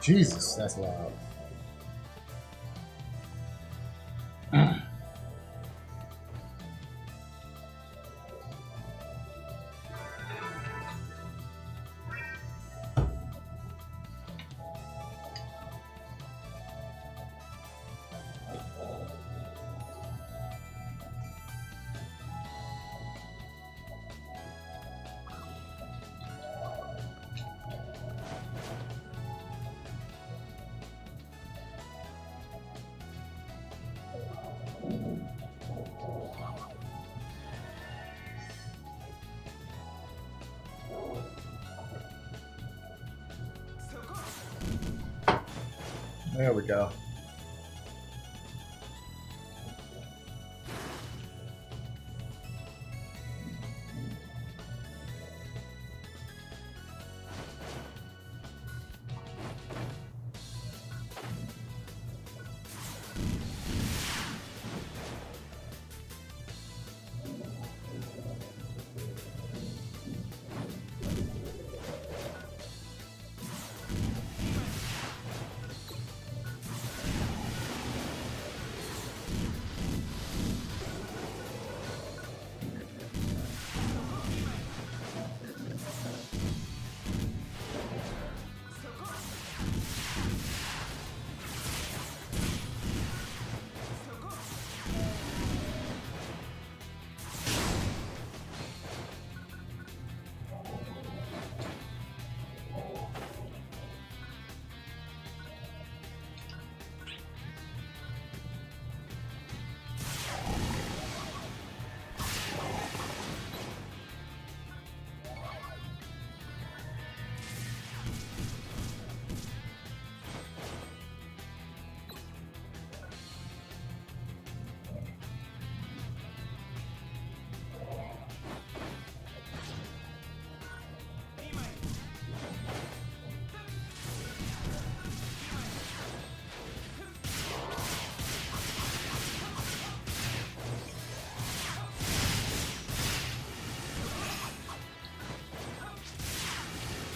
Jesus, that's loud. There we go.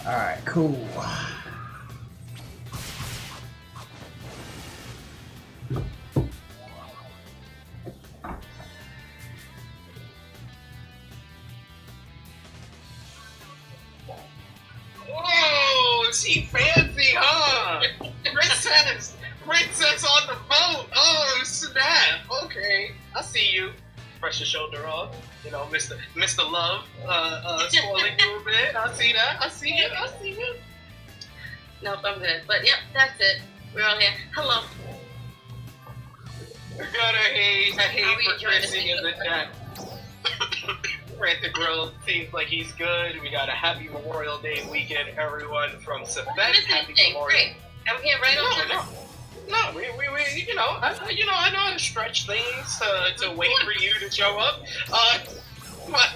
All right, cool. Whoa, she fancy, huh? Princess on the boat. Oh, snap. Okay, I see you. Brush your shoulder off. You know, Mr. Love, spoiling you a bit. I see that. I see you. Nope, I'm good. But yep, that's it. We're all here. Hello. Got a hate for Chrissy in the chat. Frantic Grill seems like he's good. We got a happy Memorial Day weekend, everyone from Savette. Happy Memorial. Great. I'm here right on time. No, we I know how to stretch things to wait for you to show up. But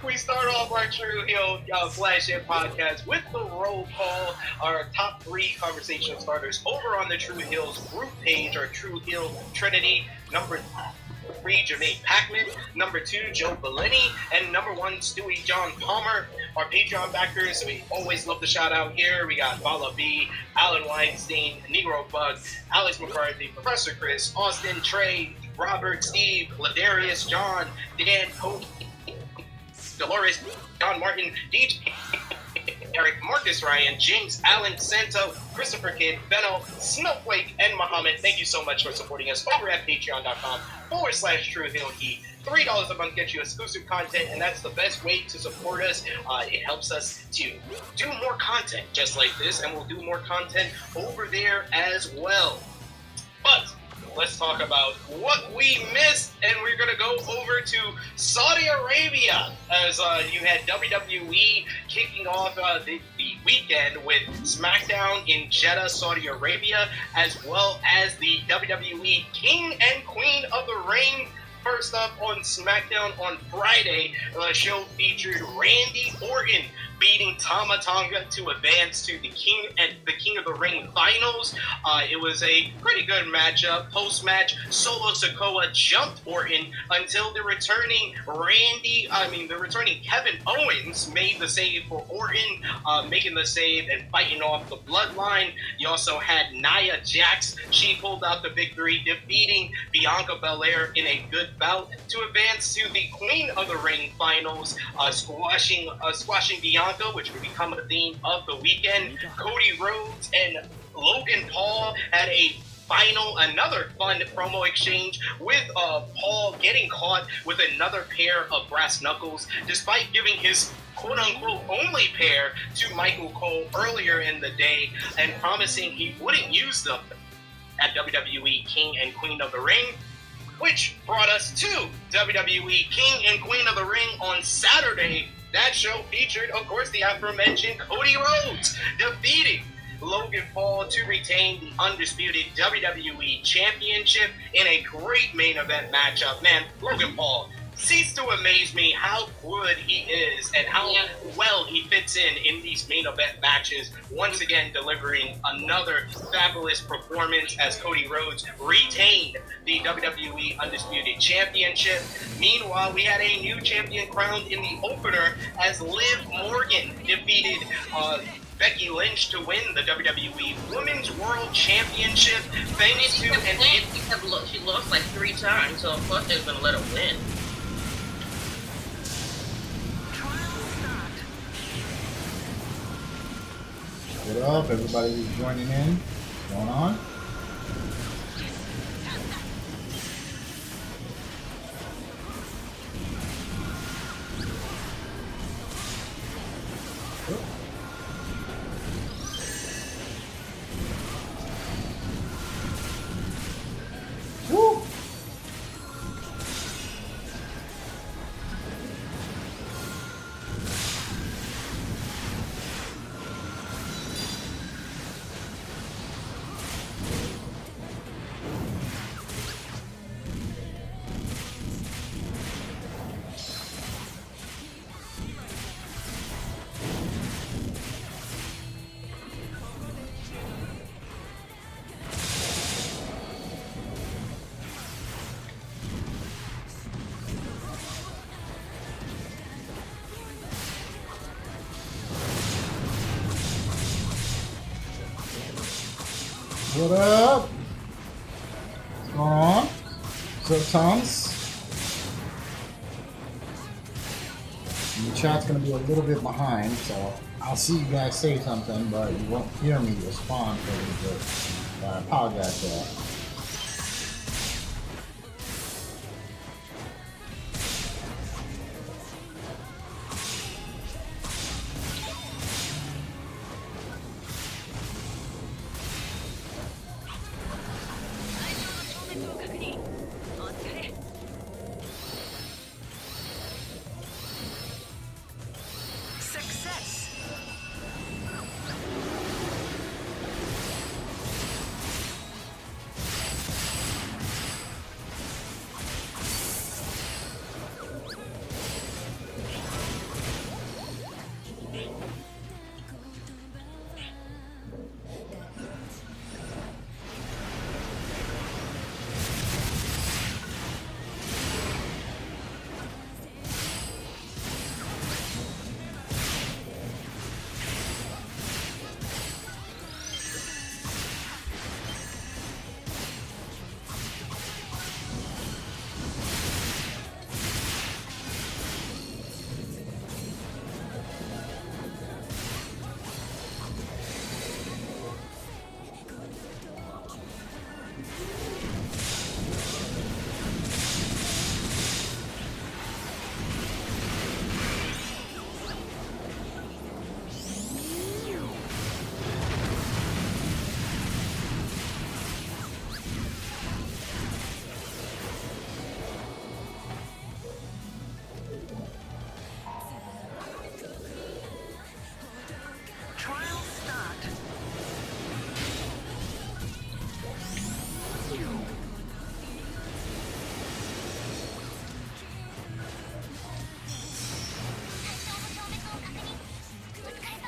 we start off our True Hill Flash Hit podcast with the roll call, our top 3 conversation starters over on the True Hills group page, our True Hill Trinity. Number 3, Jermaine Packman. Number 2, Joe Bellini. And number 1, Stewie John Palmer. Our Patreon backers, we always love the shout out here. We got Vala B, Alan Weinstein, Negro Bug, Alex McCarthy, Professor Chris, Austin, Trey, Robert, Steve, Ladarius, John, Dan, Coach, Dolores, John Martin, DJ, Eric, Marcus Ryan, James, Allen, Santo, Christopher Kidd, Benno, Snowflake, and Muhammad. Thank you so much for supporting us over at patreon.com/True Hill Heat. $3 a month gets you exclusive content, and that's the best way to support us. It helps us to do more content just like this, and we'll do more content over there as well. But let's talk about what we missed, and we're going to go over to Saudi Arabia as you had WWE kicking off the weekend with SmackDown in Jeddah, Saudi Arabia, as well as the WWE King and Queen of the Ring. First up on SmackDown on Friday, the show featured Randy Orton beating Tama Tonga to advance to the King of the Ring finals. It was a pretty good matchup. Post-match, Solo Sikoa jumped Orton until the returning Kevin Owens made the save for Orton, making the save and fighting off the bloodline. You also had Nia Jax. She pulled out the victory, defeating Bianca Belair in a good bout to advance to the Queen of the Ring finals, squashing Bianca, which would become a theme of the weekend. Cody Rhodes and Logan Paul had another fun promo exchange with Paul getting caught with another pair of brass knuckles, despite giving his quote-unquote only pair to Michael Cole earlier in the day and promising he wouldn't use them at WWE King and Queen of the Ring, which brought us to WWE King and Queen of the Ring on Saturday. That show featured, of course, the aforementioned Cody Rhodes defeating Logan Paul to retain the undisputed WWE Championship in a great main event matchup. Man, Logan Paul ceased to amaze me how good he is and how well he fits in these main event matches, once again delivering another fabulous performance as Cody Rhodes retained the WWE Undisputed Championship. Meanwhile, we had a new champion crowned in the opener as Liv Morgan defeated Becky Lynch to win the WWE Women's World Championship thanks to she lost like 3 times, so of course they were going to let her win. What up, everybody who's joining in? What's going on? Woo! What up? What's going on? What's up, Thomas? The chat's going to be a little bit behind, so I'll see you guys say something, but you won't hear me respond for a little bit. So I apologize for that.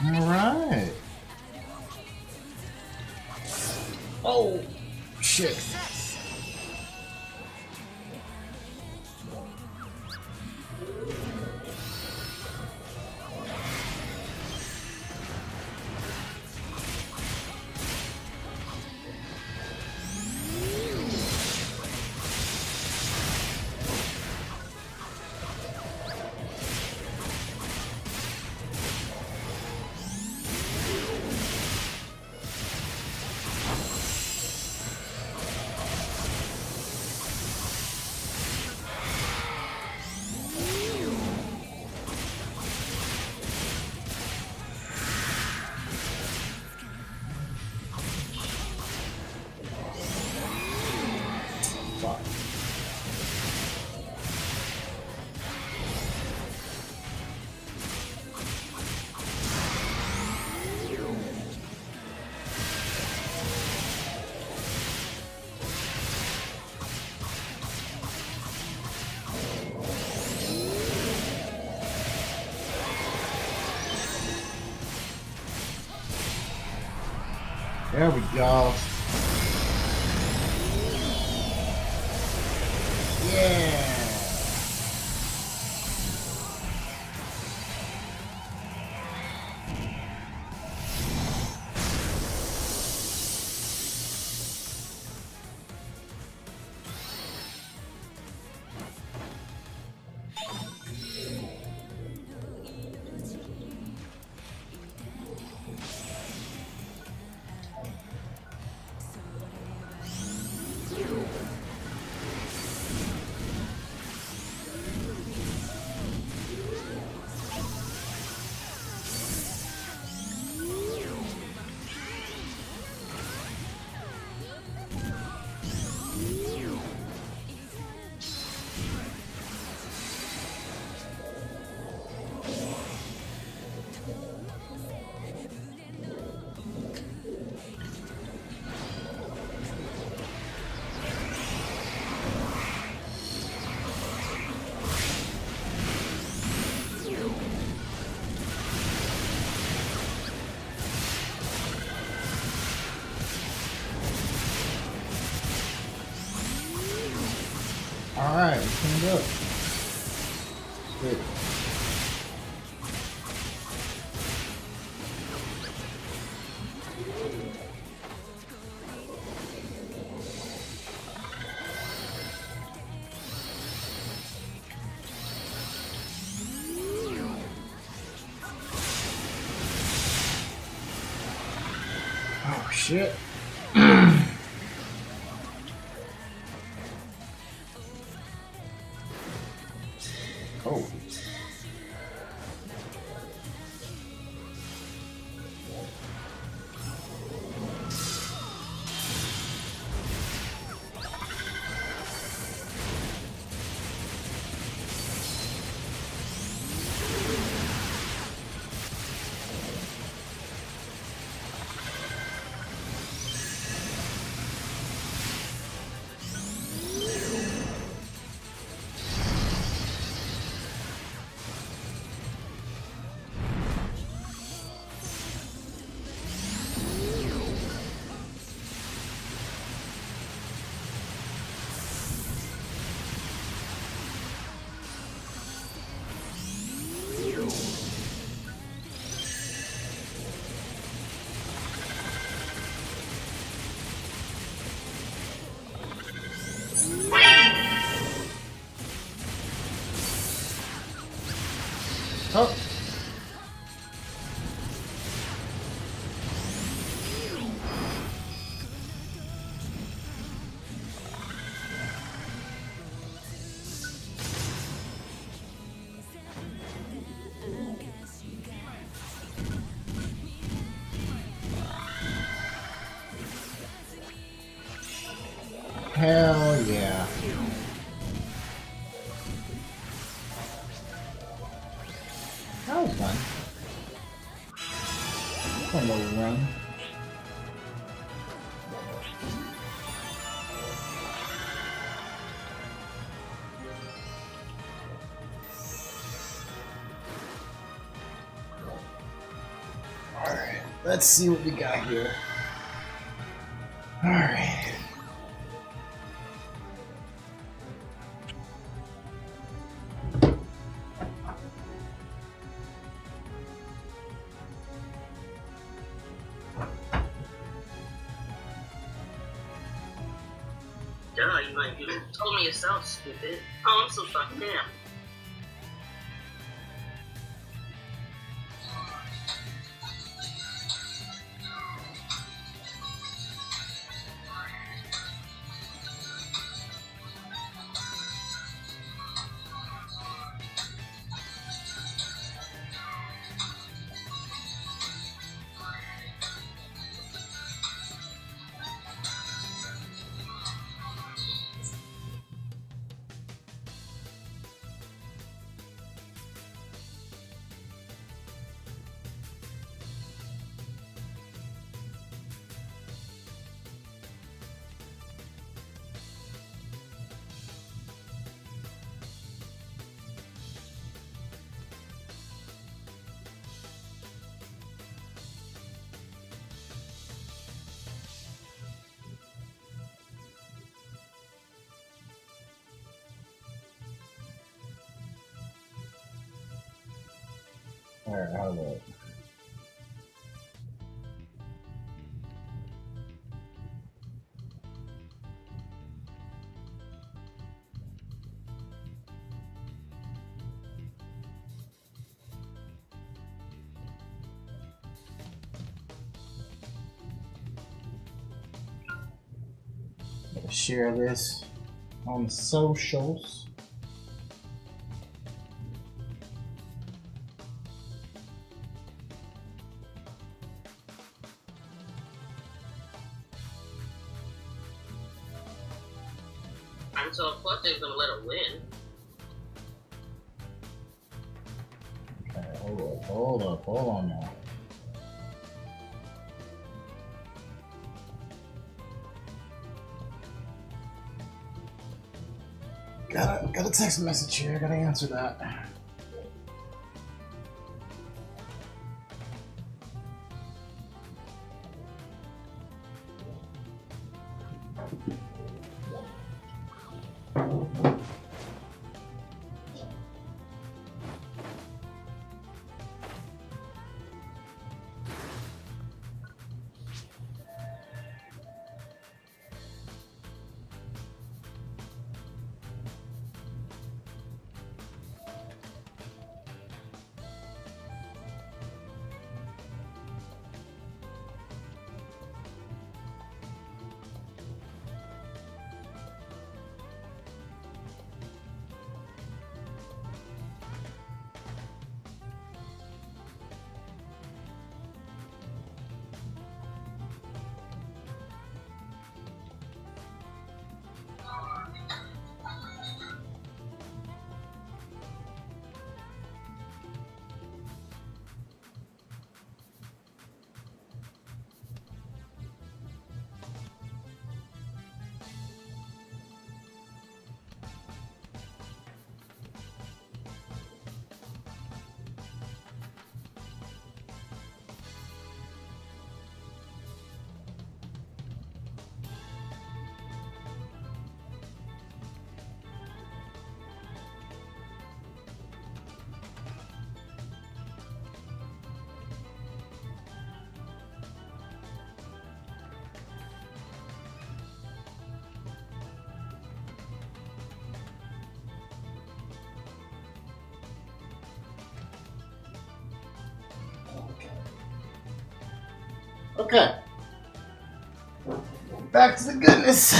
All right. Oh, shit. Fuck. There we go. Yeah. All right, we cleaned up. Good. Oh shit. Oh. Oh. Hell yeah. That was fun. Fun little run. Alright, let's see what we got here. Alright. Duh, you told me yourself, stupid. Oh, I'm so fucking damn. Alright, how about it? Share this on socials. And so, of course, they're gonna let her win. Okay, hold on now. Got a text message here. I gotta answer that. Okay. Back to the goodness.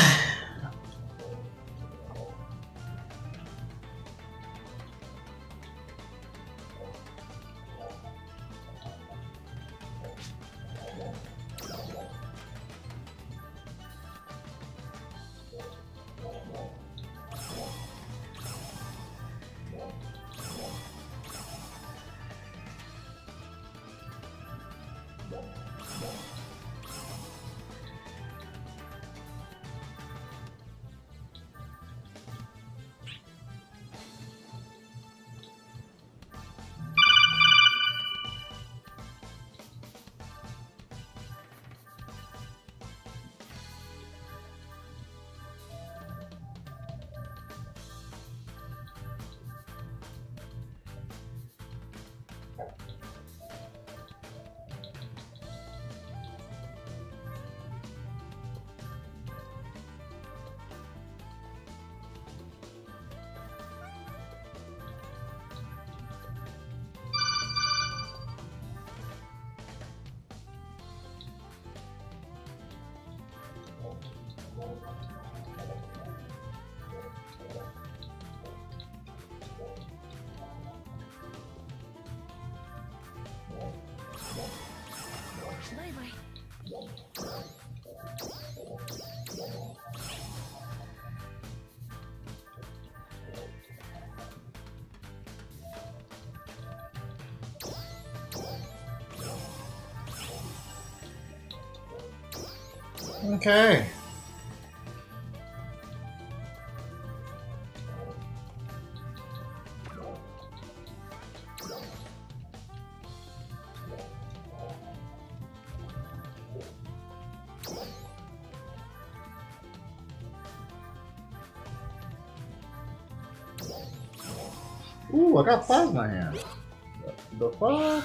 Okay. Ooh, I got plasma hands. The fuck?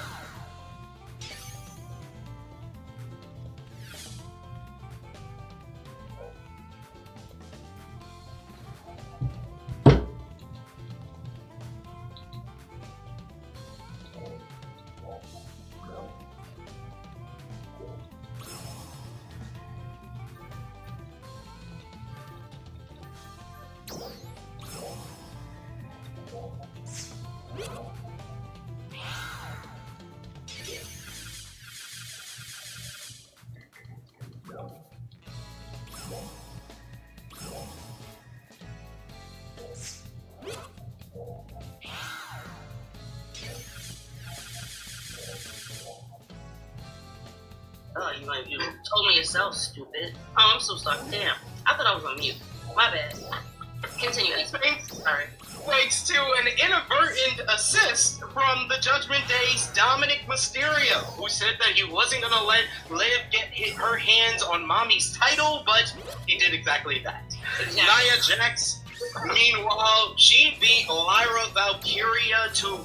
Oh, you told me yourself, stupid. Oh, I'm so sorry. Damn. I thought I was on mute. My bad. Continue. Sorry. Thanks to an inadvertent assist from the Judgment Day's Dominic Mysterio, who said that he wasn't going to let Liv get her hands on Mommy's title, but he did exactly that. Exactly. Nia Jax, meanwhile, she beat Lyra Valkyria to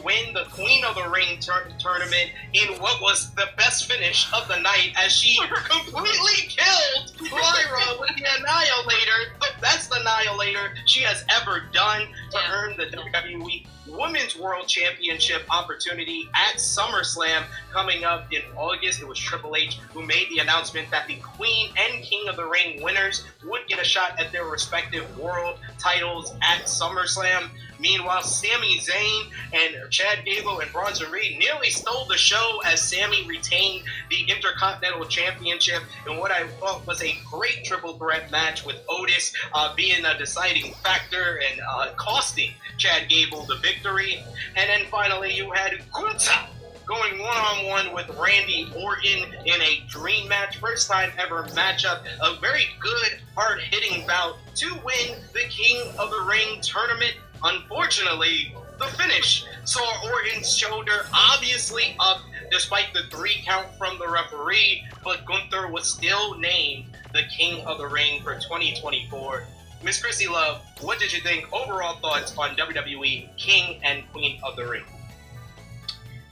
win the Queen of the Ring tournament in what was the best finish of the night, as she completely killed Lyra with the Annihilator, the best Annihilator she has ever done to earn the WWE Women's World Championship opportunity at SummerSlam coming up in August. It was Triple H who made the announcement that the Queen and King of the Ring winners would get a shot at their respective world titles at SummerSlam. Meanwhile, Sami Zayn and Chad Gable and Bronson Reed nearly stole the show as Sami retained the Intercontinental Championship in what I thought was a great triple threat match, with Otis being a deciding factor and costing Chad Gable the victory. And then finally, you had Gunther going one-on-one with Randy Orton in a dream match, first time ever matchup, a very good, hard-hitting bout to win the King of the Ring tournament. Unfortunately, the finish saw Orton's shoulder obviously up despite the 3 count from the referee, but Gunther was still named the King of the Ring for 2024. Miss Chrissy Love, what did you think? Overall thoughts on WWE King and Queen of the Ring?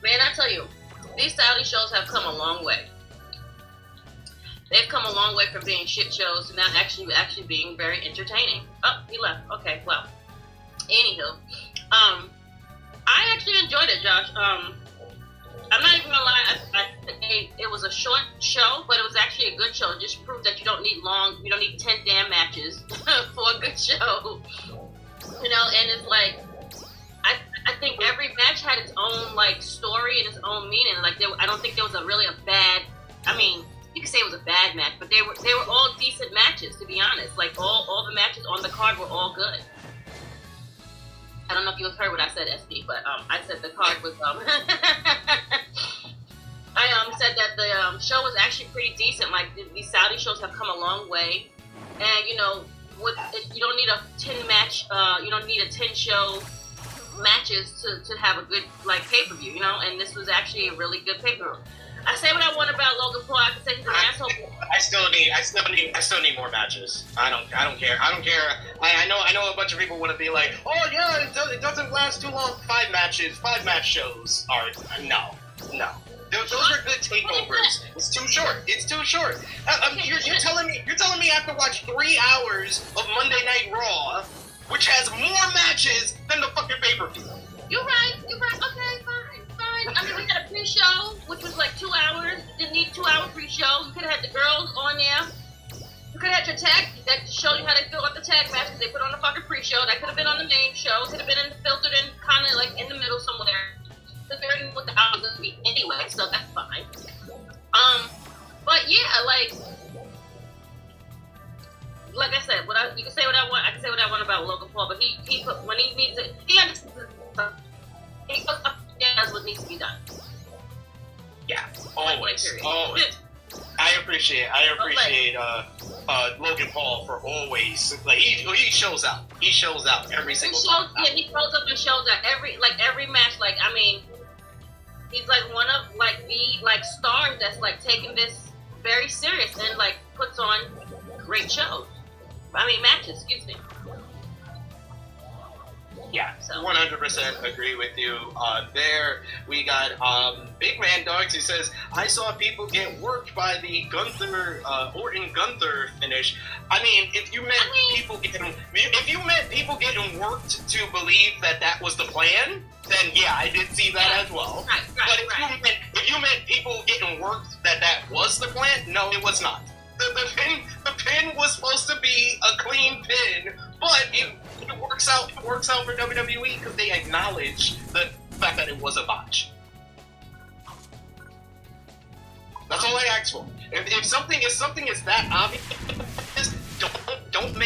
Man, I tell you, these Saudi shows have come a long way. They've come a long way from being shit shows to now actually being very entertaining. Oh, he left. Okay, well. Anywho, I actually enjoyed it, Josh. I'm not even gonna lie, it was a short show, but it was actually a good show. It just proves that you don't need 10 damn matches for a good show. You know, and it's like, I think every match had its own, like, story and its own meaning. Like, I don't think there was a bad, I mean, you could say it was a bad match, but they were all decent matches, to be honest. Like, all the matches on the card were all good. I don't know if you heard what I said, SD, but I said the card was I said that the show was actually pretty decent. Like, these Saudi shows have come a long way, and you know, you don't need a 10 match, you don't need a 10 show matches to have a good, like, pay-per-view, you know. And this was actually a really good pay-per-view. I say what I want about Logan Paul. I can say he's an asshole. I still need more matches. I don't care. I know a bunch of people want to be like, oh yeah, it doesn't last too long. 5 matches, 5 match shows are no. Those are good takeovers. It's too short. You're telling me I have to watch 3 hours of Monday Night Raw, which has more matches than the fucking pay-per-view. You're right. Okay, fine. I mean, we had a pre-show, which was like 2 hours. You didn't need a 2-hour pre-show. You could have had the girls on there. You could have had your tag that showed you how they feel about the tag match, because they put on the fucking pre-show. That could have been on the main show. Could have been filtered in, kind of like in the middle somewhere. Because they already knew what the hour was going to be anyway, so that's fine. But yeah, like I said, you can say what I want. I can say what I want about Logan Paul, but he put, when he needs it, he understands. He does what needs to be done. Yeah, always. I appreciate Logan Paul for always like he shows out. He shows out every single time. Yeah, he shows up and shows out every match. Like, I mean, he's like one of like the like stars that's like taking this very serious and like puts on great shows. I mean matches, excuse me. Yeah, 100% agree with you. There we got Big Man Dogs who says, I saw people get worked by the Gunther Orton Gunther finish. I mean, if you meant people getting worked to believe that was the plan, then yeah, I did see that as well. But if you meant people getting worked that was the plan, no, it was not. The pin was supposed to be a clean pin, but it works out for WWE because they acknowledge the fact that it was a botch. That's all I ask for. If something is that obvious, don't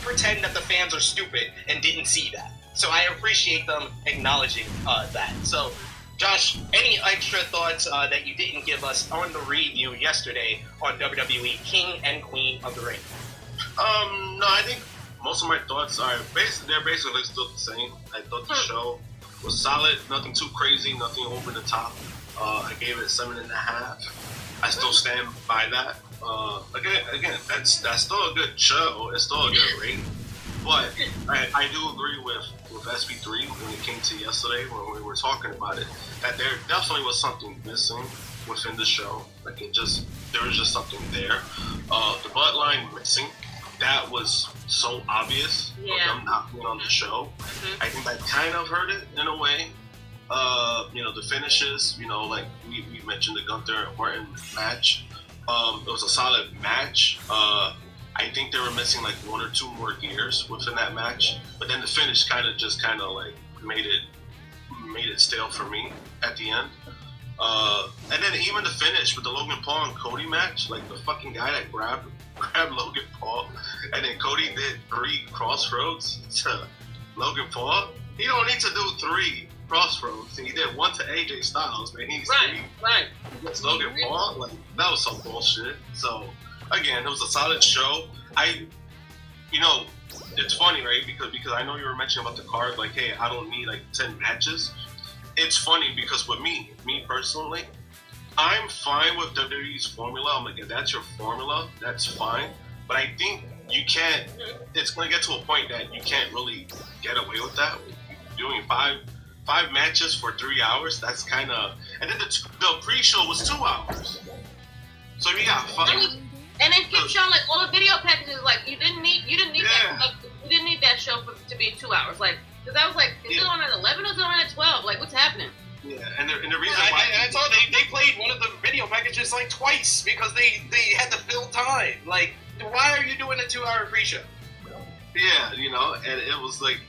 pretend that the fans are stupid and didn't see that. So I appreciate them acknowledging that. So, Josh, any extra thoughts that you didn't give us on the review yesterday on WWE King and Queen of the Ring? No, I think most of my thoughts are basically still the same. I thought the show was solid, nothing too crazy, nothing over the top. I gave it 7.5. I still stand by that. Again, that's still a good show. It's still a good rating. But I do agree with SB3 when it came to yesterday when we were talking about it, that there definitely was something missing within the show. Like there was just something there. The bloodline missing, that was so obvious of them not being on the show. Mm-hmm. I think that kind of hurt it in a way. The finishes, like we mentioned the Gunther and Orton match. It was a solid match. I think they were missing like 1 or 2 more gears within that match, but then the finish kind of like made it stale for me at the end. And then even the finish with the Logan Paul and Cody match, like the fucking guy that grabbed Logan Paul, and then Cody did 3 crossroads to Logan Paul. He don't need to do 3 crossroads. He did 1 to AJ Styles, man. He's 3 against Logan Paul. Like that was some bullshit. So again, it was a solid show. It's funny, right? Because I know you were mentioning about the card, like, hey, I don't need like 10 matches. It's funny because with me personally, I'm fine with WWE's formula. I'm like, if that's your formula, that's fine. But I think it's going to get to a point that you can't really get away with that. Doing five matches for 3 hours, that's kind of... And then the pre-show was 2 hours. So you got 5... And then keep showing like all the video packages. Like you didn't need that show to be 2 hours. Like because I was like, is it on at 11 or is it on at 12? Like what's happening? Yeah, and the reason why I thought they played one of the video packages like twice because they had to fill time. Like why are you doing a 2-hour pre-show? Yeah, and it was like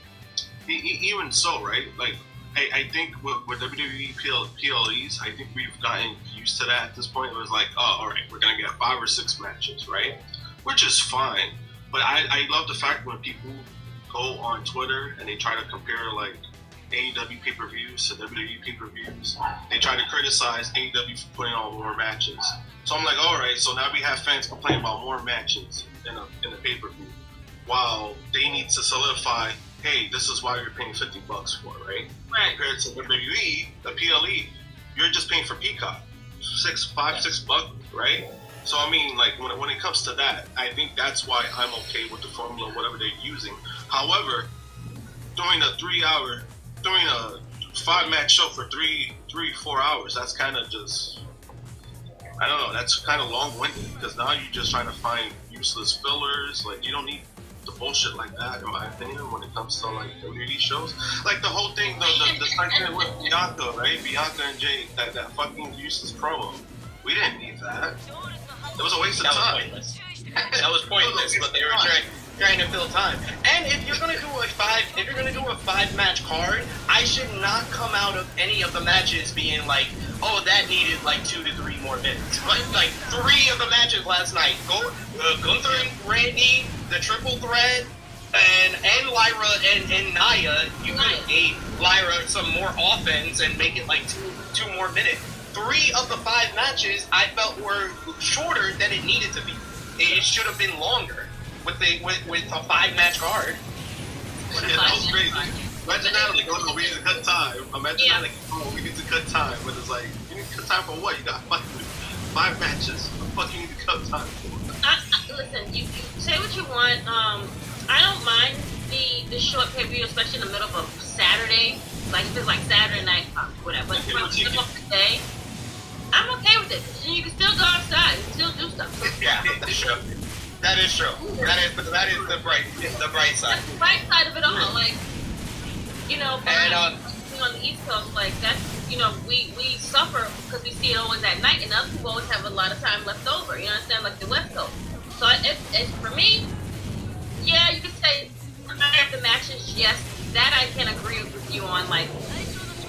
even so, right? Like I think with WWE PLEs, I think we've gotten used to that at this point. It was like, oh, all right, we're going to get 5 or 6 matches, right? Which is fine. But I love the fact when people go on Twitter and they try to compare, like, AEW pay-per-views to WWE pay-per-views. They try to criticize AEW for putting on more matches. So I'm like, all right, so now we have fans complaining about more matches in a pay-per-view. While they need to solidify, hey, this is why you're paying $50 for, right? Right. Compared to WWE, the PLE, you're just paying for Peacock, $6 bucks, right? So I mean, like when it comes to that, I think that's why I'm okay with the formula, whatever they're using. However, doing a 5-match show for 4 hours, that's kind of just, I don't know, that's kind of long-winded because now you're just trying to find useless fillers. Like you don't need the bullshit like that, in my opinion, when it comes to like WWE shows. Like the whole thing, the segment with Bianca, right? Bianca and Jay, that fucking useless promo. We didn't need that. It was a waste of time. That was pointless, but they were trying to fill time. And if you're gonna do a 5-match card, I should not come out of any of the matches being like, oh, that needed like 2 to 3 more minutes. Like 3 of the matches last night. Gunther and Randy, the triple threat, and Lyra and Nia. You could have gave Lyra some more offense and make it like 2 more minutes. 3 of the 5 matches I felt were shorter than it needed to be. It should have been longer with a 5-match card. Yeah, that was crazy. Imagine that, like, oh no, we need to cut time. Imagine that, like, oh, we need to cut time. But it's like, you need to cut time for what? You got 5 matches. What the fuck you need to cut time for? Listen, you say what you want. I don't mind the short pay-per-view, especially in the middle of a Saturday. Like, if it's like Saturday night, whatever. But for the middle of the day, I'm okay with it. You can still go outside and still do stuff. Yeah, that's true. That is true. That is the bright side. That's the bright side of it all. Like, you know, And on the East Coast, like, that's, you know, we suffer because we see it always at night, and other people always have a lot of time left over. You understand? Like the West Coast. So it's for me, yeah, you could say the matches, yes, that I can agree with you on. Like,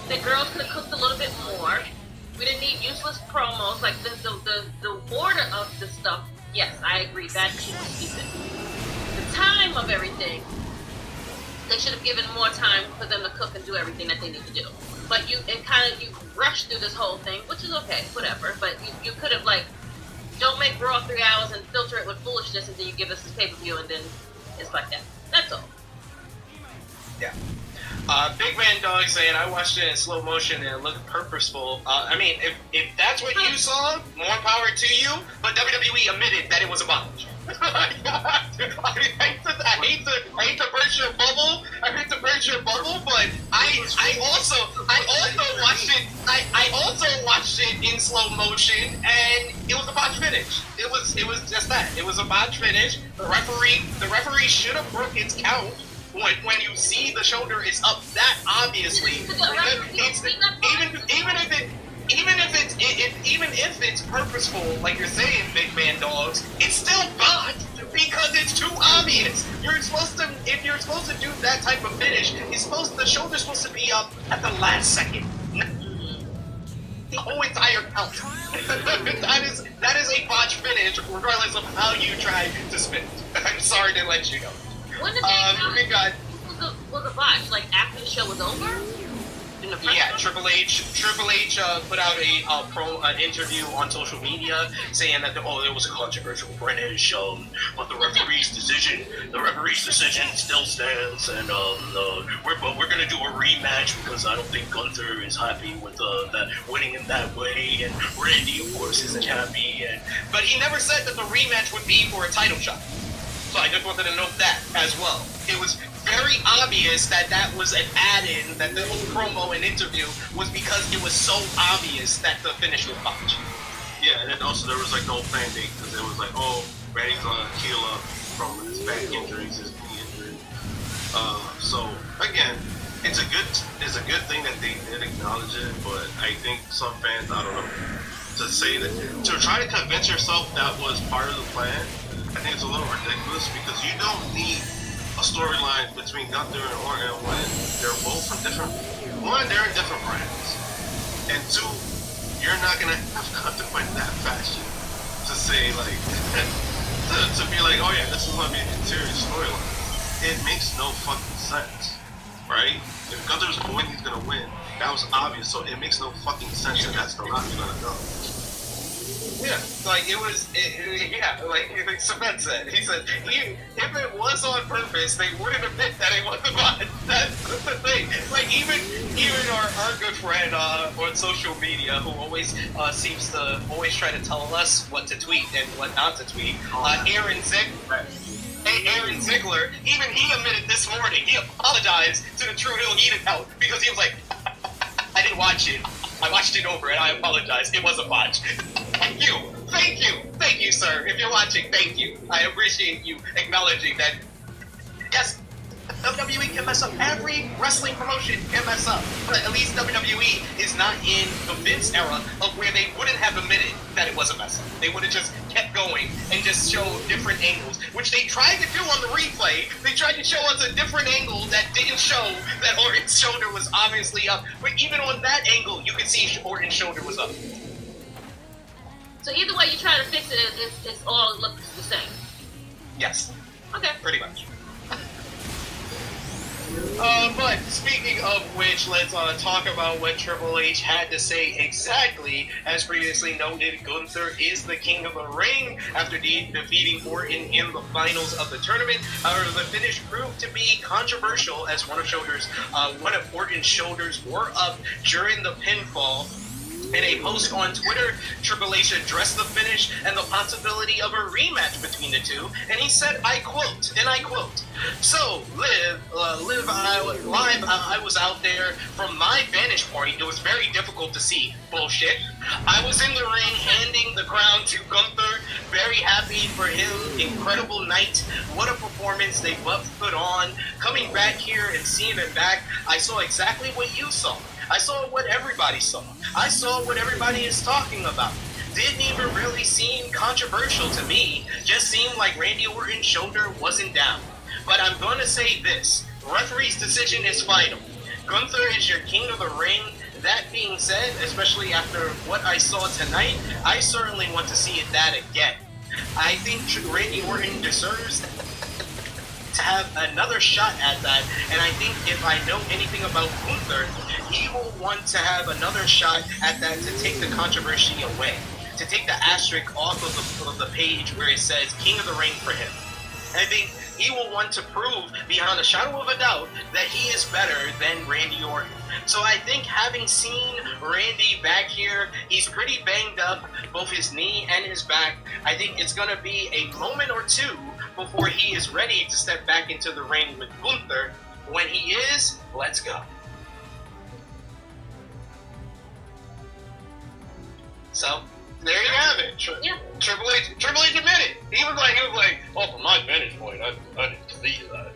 the girls could have cooked a little bit more. We didn't need useless promos. Like the order of the stuff, yes, I agree, that should be stupid. The time of everything, they should have given more time for them to cook and do everything that they need to do. But you rush through this whole thing, which is okay, whatever. But you could have, like, don't make Raw 3 hours and filter it with foolishness, and then you give us this pay-per-view, and then it's like that. That's all. Yeah. Big Man Dog saying, I watched it in slow motion and it looked purposeful. I mean, if that's what you saw, more power to you, but WWE admitted that it was a botch. I hate to burst your bubble. I hate to burst your bubble, but I also watched it in slow motion, and it was a botch finish. It was just that. It was a botch finish. The referee should have broke its count. When you see the shoulder is up that obviously, even if it's purposeful, like you're saying, Big Man Dogs, it's still botched because it's too obvious. If you're supposed to do that type of finish, the shoulder's supposed to be up at the last second. The whole entire count. that is a botch finish, regardless of how you try to spin it. I'm sorry to let you know. When did they was a botch? Like, after the show was over? Yeah, Triple H put out an interview on social media saying that there was a controversial finish, but the referee's decision still stands, and we're gonna do a rematch because I don't think Gunther is happy with that winning in that way, and Randy, of course, isn't happy, but he never said that the rematch would be for a title shot. So I just wanted to note that as well. It was very obvious that was an add-in, that the whole promo and interview was because it was so obvious that the finish was botched. Yeah, and then also there was like no fan date because it was like, oh, Randy's gonna heal up from his back injuries, his knee injury. So again, it's a good thing that they did acknowledge it, but I think some fans, I don't know, to try to convince yourself that was part of the plan, I think it's a little ridiculous because you don't need a storyline between Gunther and Orton when they're both from different. One, they're in different brands, and two, you're not gonna have Gunther in that fashion to say like to be like, oh yeah, this is gonna be an interior storyline. It makes no fucking sense, right? If Gunther's gonna win, he's gonna win. That was obvious, so it makes no fucking sense that that's the route you're gonna go. Yeah, like like Cement said. He said, if it was on purpose, they wouldn't admit that it was a bot. That's the thing. Like, even our good friend on social media, who always seems to always try to tell us what to tweet and what not to tweet, Aaron Ziegler, even he admitted this morning, he apologized to the True Hill Heat account because he was like, I didn't watch it. I watched it over and I apologize. It was a botch. Thank you, sir. If you're watching, thank you. I appreciate you acknowledging that. Yes, WWE can mess up. Every wrestling promotion can mess up. But at least WWE is not in the Vince era of where they wouldn't have admitted that it was a mess up. They would have just kept going and just showed different angles, which they tried to do on the replay. They tried to show us a different angle that didn't show that Orton's shoulder was obviously up. But even on that angle, you could see Orton's shoulder was up. So either way you try to fix it, it's all looks the same. Yes. Okay. Pretty much. But speaking of which, let's talk about what Triple H had to say exactly. As previously noted, Gunther is the king of the ring after defeating Orton in the finals of the tournament. However, the finish proved to be controversial as one of Orton's shoulders were up during the pinfall. In a post on Twitter, Triple H addressed the finish and the possibility of a rematch between the two, and he said, I quote, "So, I was out there. From my vantage point, it was very difficult to see. Bullshit. I was in the ring handing the crown to Gunther. Very happy for him. Incredible night. What a performance they both put on. Coming back here and seeing him back, I saw exactly what you saw. I saw what everybody saw. I saw what everybody is talking about. Didn't even really seem controversial to me. Just seemed like Randy Orton's shoulder wasn't down. But I'm going to say this. The referee's decision is final. Gunther is your king of the ring. That being said, especially after what I saw tonight, I certainly want to see that again. I think Randy Orton deserves to have another shot at that, and I think if I know anything about Gunther, he will want to have another shot at that to take the controversy away, to take the asterisk off of the page where it says King of the Ring for him. And I think he will want to prove beyond a shadow of a doubt that he is better than Randy Orton. So I think having seen Randy back here, he's pretty banged up, both his knee and his back. I think it's going to be a moment or two before he is ready to step back into the ring with Gunther. When he is, let's go. So, there you have it. Yeah. Triple H admitted. He was like, oh, from my vantage point, I didn't see that.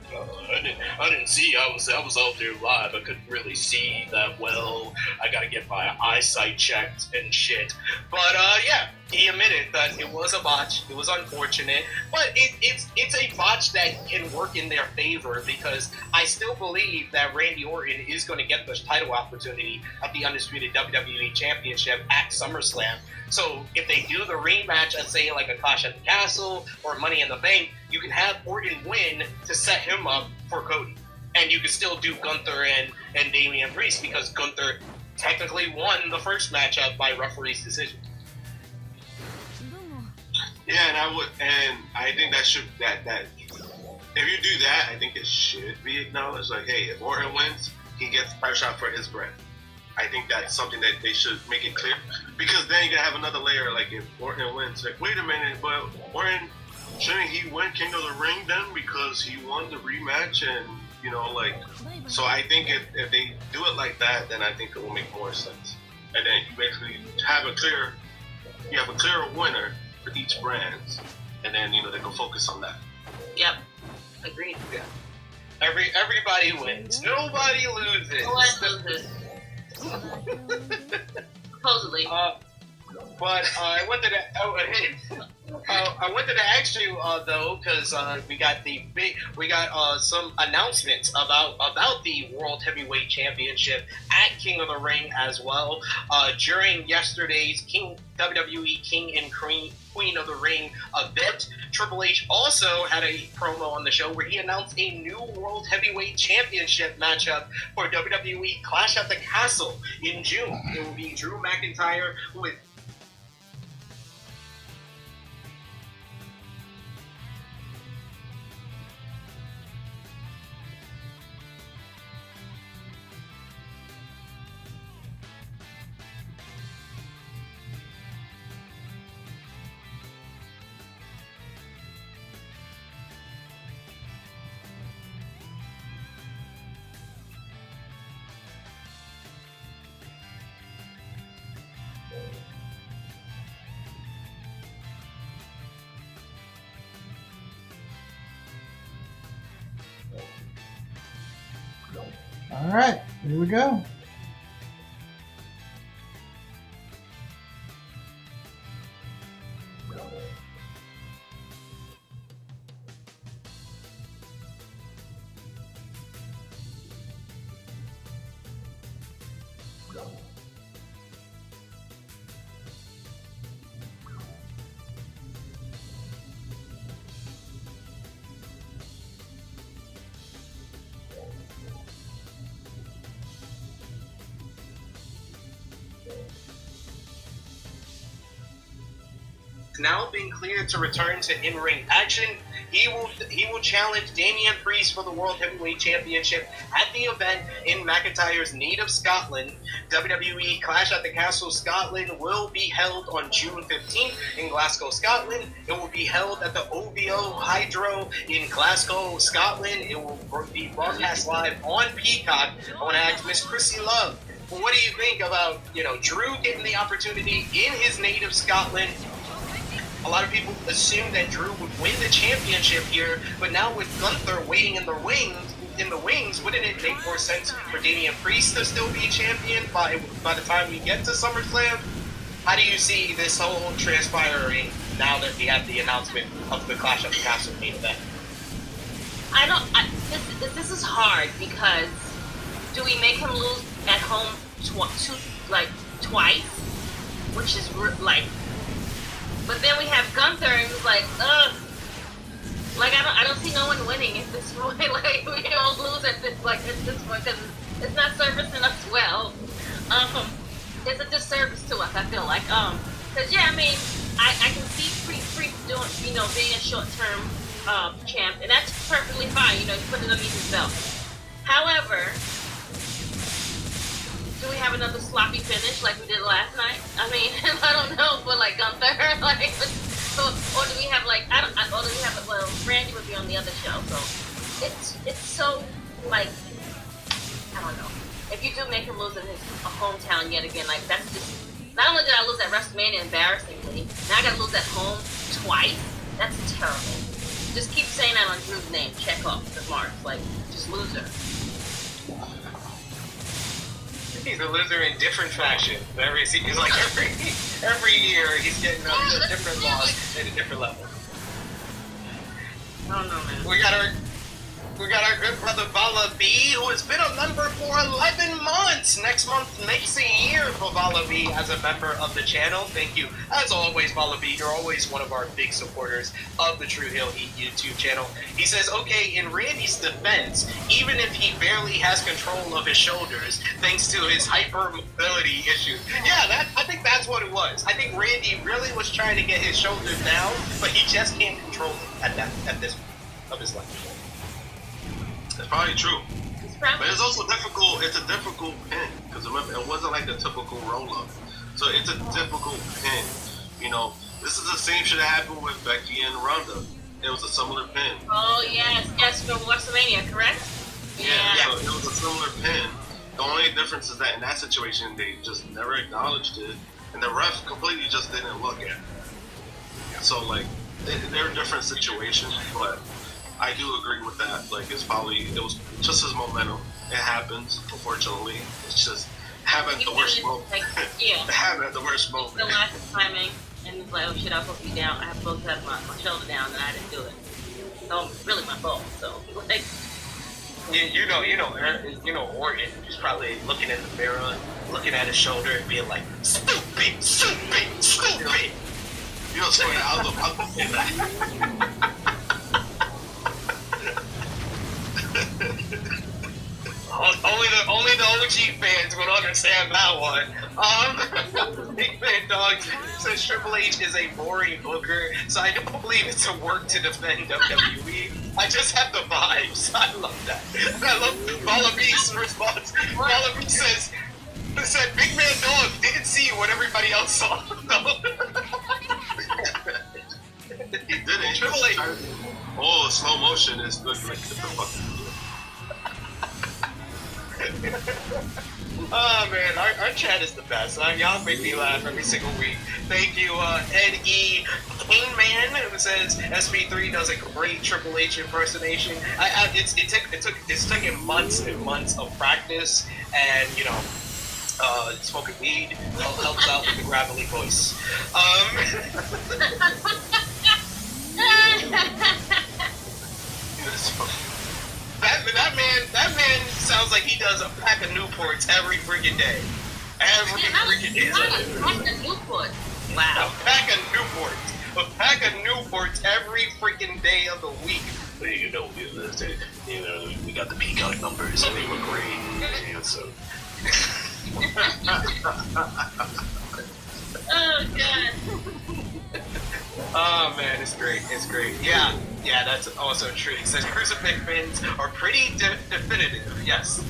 I didn't see. I was out there live. I couldn't really see that well. I gotta get my eyesight checked and shit. But yeah, he admitted that it was a botch. It was unfortunate, but it's a botch that can work in their favor because I still believe that Randy Orton is going to get the title opportunity at the Undisputed WWE Championship at SummerSlam. So if they do the rematch at, say, like a Clash at the Castle or Money in the Bank, you can have Orton win to set him up for Cody. And you can still do Gunther and Damian Priest because Gunther technically won the first matchup by referee's decision. Yeah, and I think that should that if you do that, I think it should be acknowledged. Like, hey, if Orton wins, he gets the prize shot for his brand. I think that's something that they should make it clear, because then you gotta have another layer. Like, if Orton wins, like, wait a minute, but Orton, shouldn't he win King of the Ring then because he won the rematch? And so I think if they do it like that, then I think it will make more sense. And then you basically have a clear winner for each brand, and then they can focus on that. Yep. Agreed. Yeah. Everybody wins. Nobody loses. Nobody loses. Supposedly. But I wanted to ask you though, because we got some announcements about the World Heavyweight Championship at King of the Ring as well. During yesterday's WWE King and Queen of the Ring event, Triple H also had a promo on the show where he announced a new World Heavyweight Championship matchup for WWE Clash at the Castle in June. It will be Drew McIntyre with All right, here we go. now been cleared to return to in-ring action. He will challenge Damian Priest for the World Heavyweight Championship at the event in McIntyre's native Scotland. WWE Clash at the Castle Scotland will be held on June 15th in Glasgow, Scotland. It will be held at the OVO Hydro in Glasgow, Scotland. It will be broadcast live on Peacock. I want to ask Miss Chrissy Love, well, what do you think about, Drew getting the opportunity in his native Scotland? A lot of people assumed that Drew would win the championship here, but now with Gunther waiting in the wings, wouldn't it make more sense for Damian Priest to still be champion by the time we get to SummerSlam? How do you see this whole transpiring now that we have the announcement of the Clash of the Castle main event? This is hard because do we make him lose at home twice, which is like. But then we have Gunther, and it's like, I don't see no one winning at this point. Like, we don't lose at this point because it's not servicing us well. It's a disservice to us. I feel like, because I can see Priest doing, being a short-term champ, and that's perfectly fine. You put it underneath his belt. However, do we have another sloppy finish like we did last night? I don't know, but like Gunther, or do we have well, Randy would be on the other show, so it's so like, I don't know. If you do make him lose in his hometown yet again, like that's just, not only did I lose at WrestleMania embarrassingly, now I gotta lose at home twice. That's terrible. Just keep saying that on Drew's name. Check off the marks, like just loser. He's a loser in different fashion. He's like every year he's getting a different loss at a different level. I don't know, man. We got our good brother Vala B, who has been a member for 11 months. Next month makes a year for Vala B as a member of the channel. Thank you. As always, Vala B, you're always one of our big supporters of the True Hill Heat YouTube channel. He says, okay, in Randy's defense, even if he barely has control of his shoulders, thanks to his hypermobility issues. Yeah, I think that's what it was. I think Randy really was trying to get his shoulders down, but he just can't control it at this point of his life. It's probably true. But it's also difficult. It's a difficult pin because remember, it wasn't like a typical roll-up. So it's a difficult pin. This is the same shit that happened with Becky and Ronda. It was a similar pin. Oh yes, for WrestleMania, correct? Yeah. So it was a similar pin. The only difference is that in that situation, they just never acknowledged it, and the ref completely just didn't look at it. So like, they're different situations, but I do agree with that. Like, it was just his momentum. It happens, unfortunately. It's just having the worst moment. Having the worst moment. The lack of timing, and it's like, oh shit, I was supposed to be down. I was supposed to have my shoulder down, and I didn't do it. So it's really my fault. So like, Orton is probably looking in the mirror, looking at his shoulder, and being like, stupid. Only the OG fans would understand that one. Big Man Dog says Triple H is a boring booker, so I don't believe it's a work to defend WWE. I just have the vibes. I love that. I love Vala B's response. Vala B said Big Man Dog didn't see what everybody else saw. He didn't. Triple H. Oh, slow motion is good. Like, get the fuck. Oh man, our chat is the best. Y'all make me laugh every single week. Thank you, Ed E. Kingman, who says SB3 does a great Triple H impersonation. It's taken months and months of practice, and smoking weed helps out with the gravelly voice. That man sounds like he does a pack of Newports every freaking day. Every freaking day. A pack of Newports. Wow. A pack of Newports. A pack of Newports every freaking day of the week. We got the Peacock numbers and they look great. So. Oh god. Oh man, it's great. It's great. Yeah, that's also true. He says crucifix pins are pretty definitive. Yes.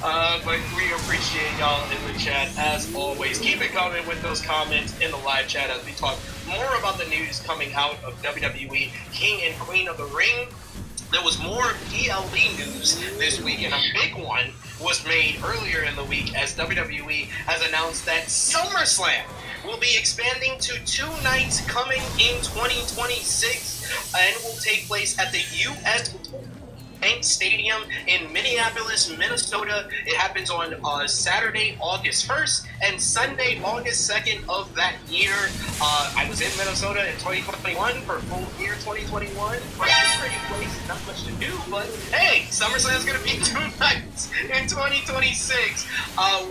But we appreciate y'all in the chat as always. Keep it coming with those comments in the live chat as we talk more about the news coming out of WWE King and Queen of the Ring. There was more PLE news this week, and a big one was made earlier in the week as WWE has announced that SummerSlam will be expanding to 2 nights coming in 2026 and will take place at the U.S. Bank Stadium in Minneapolis, Minnesota. It happens on Saturday, August 1st and Sunday, August 2nd of that year. I was in Minnesota in 2021 for full year 2021. Pretty place, not much to do, but hey, SummerSlam's going to be 2 nights in 2026.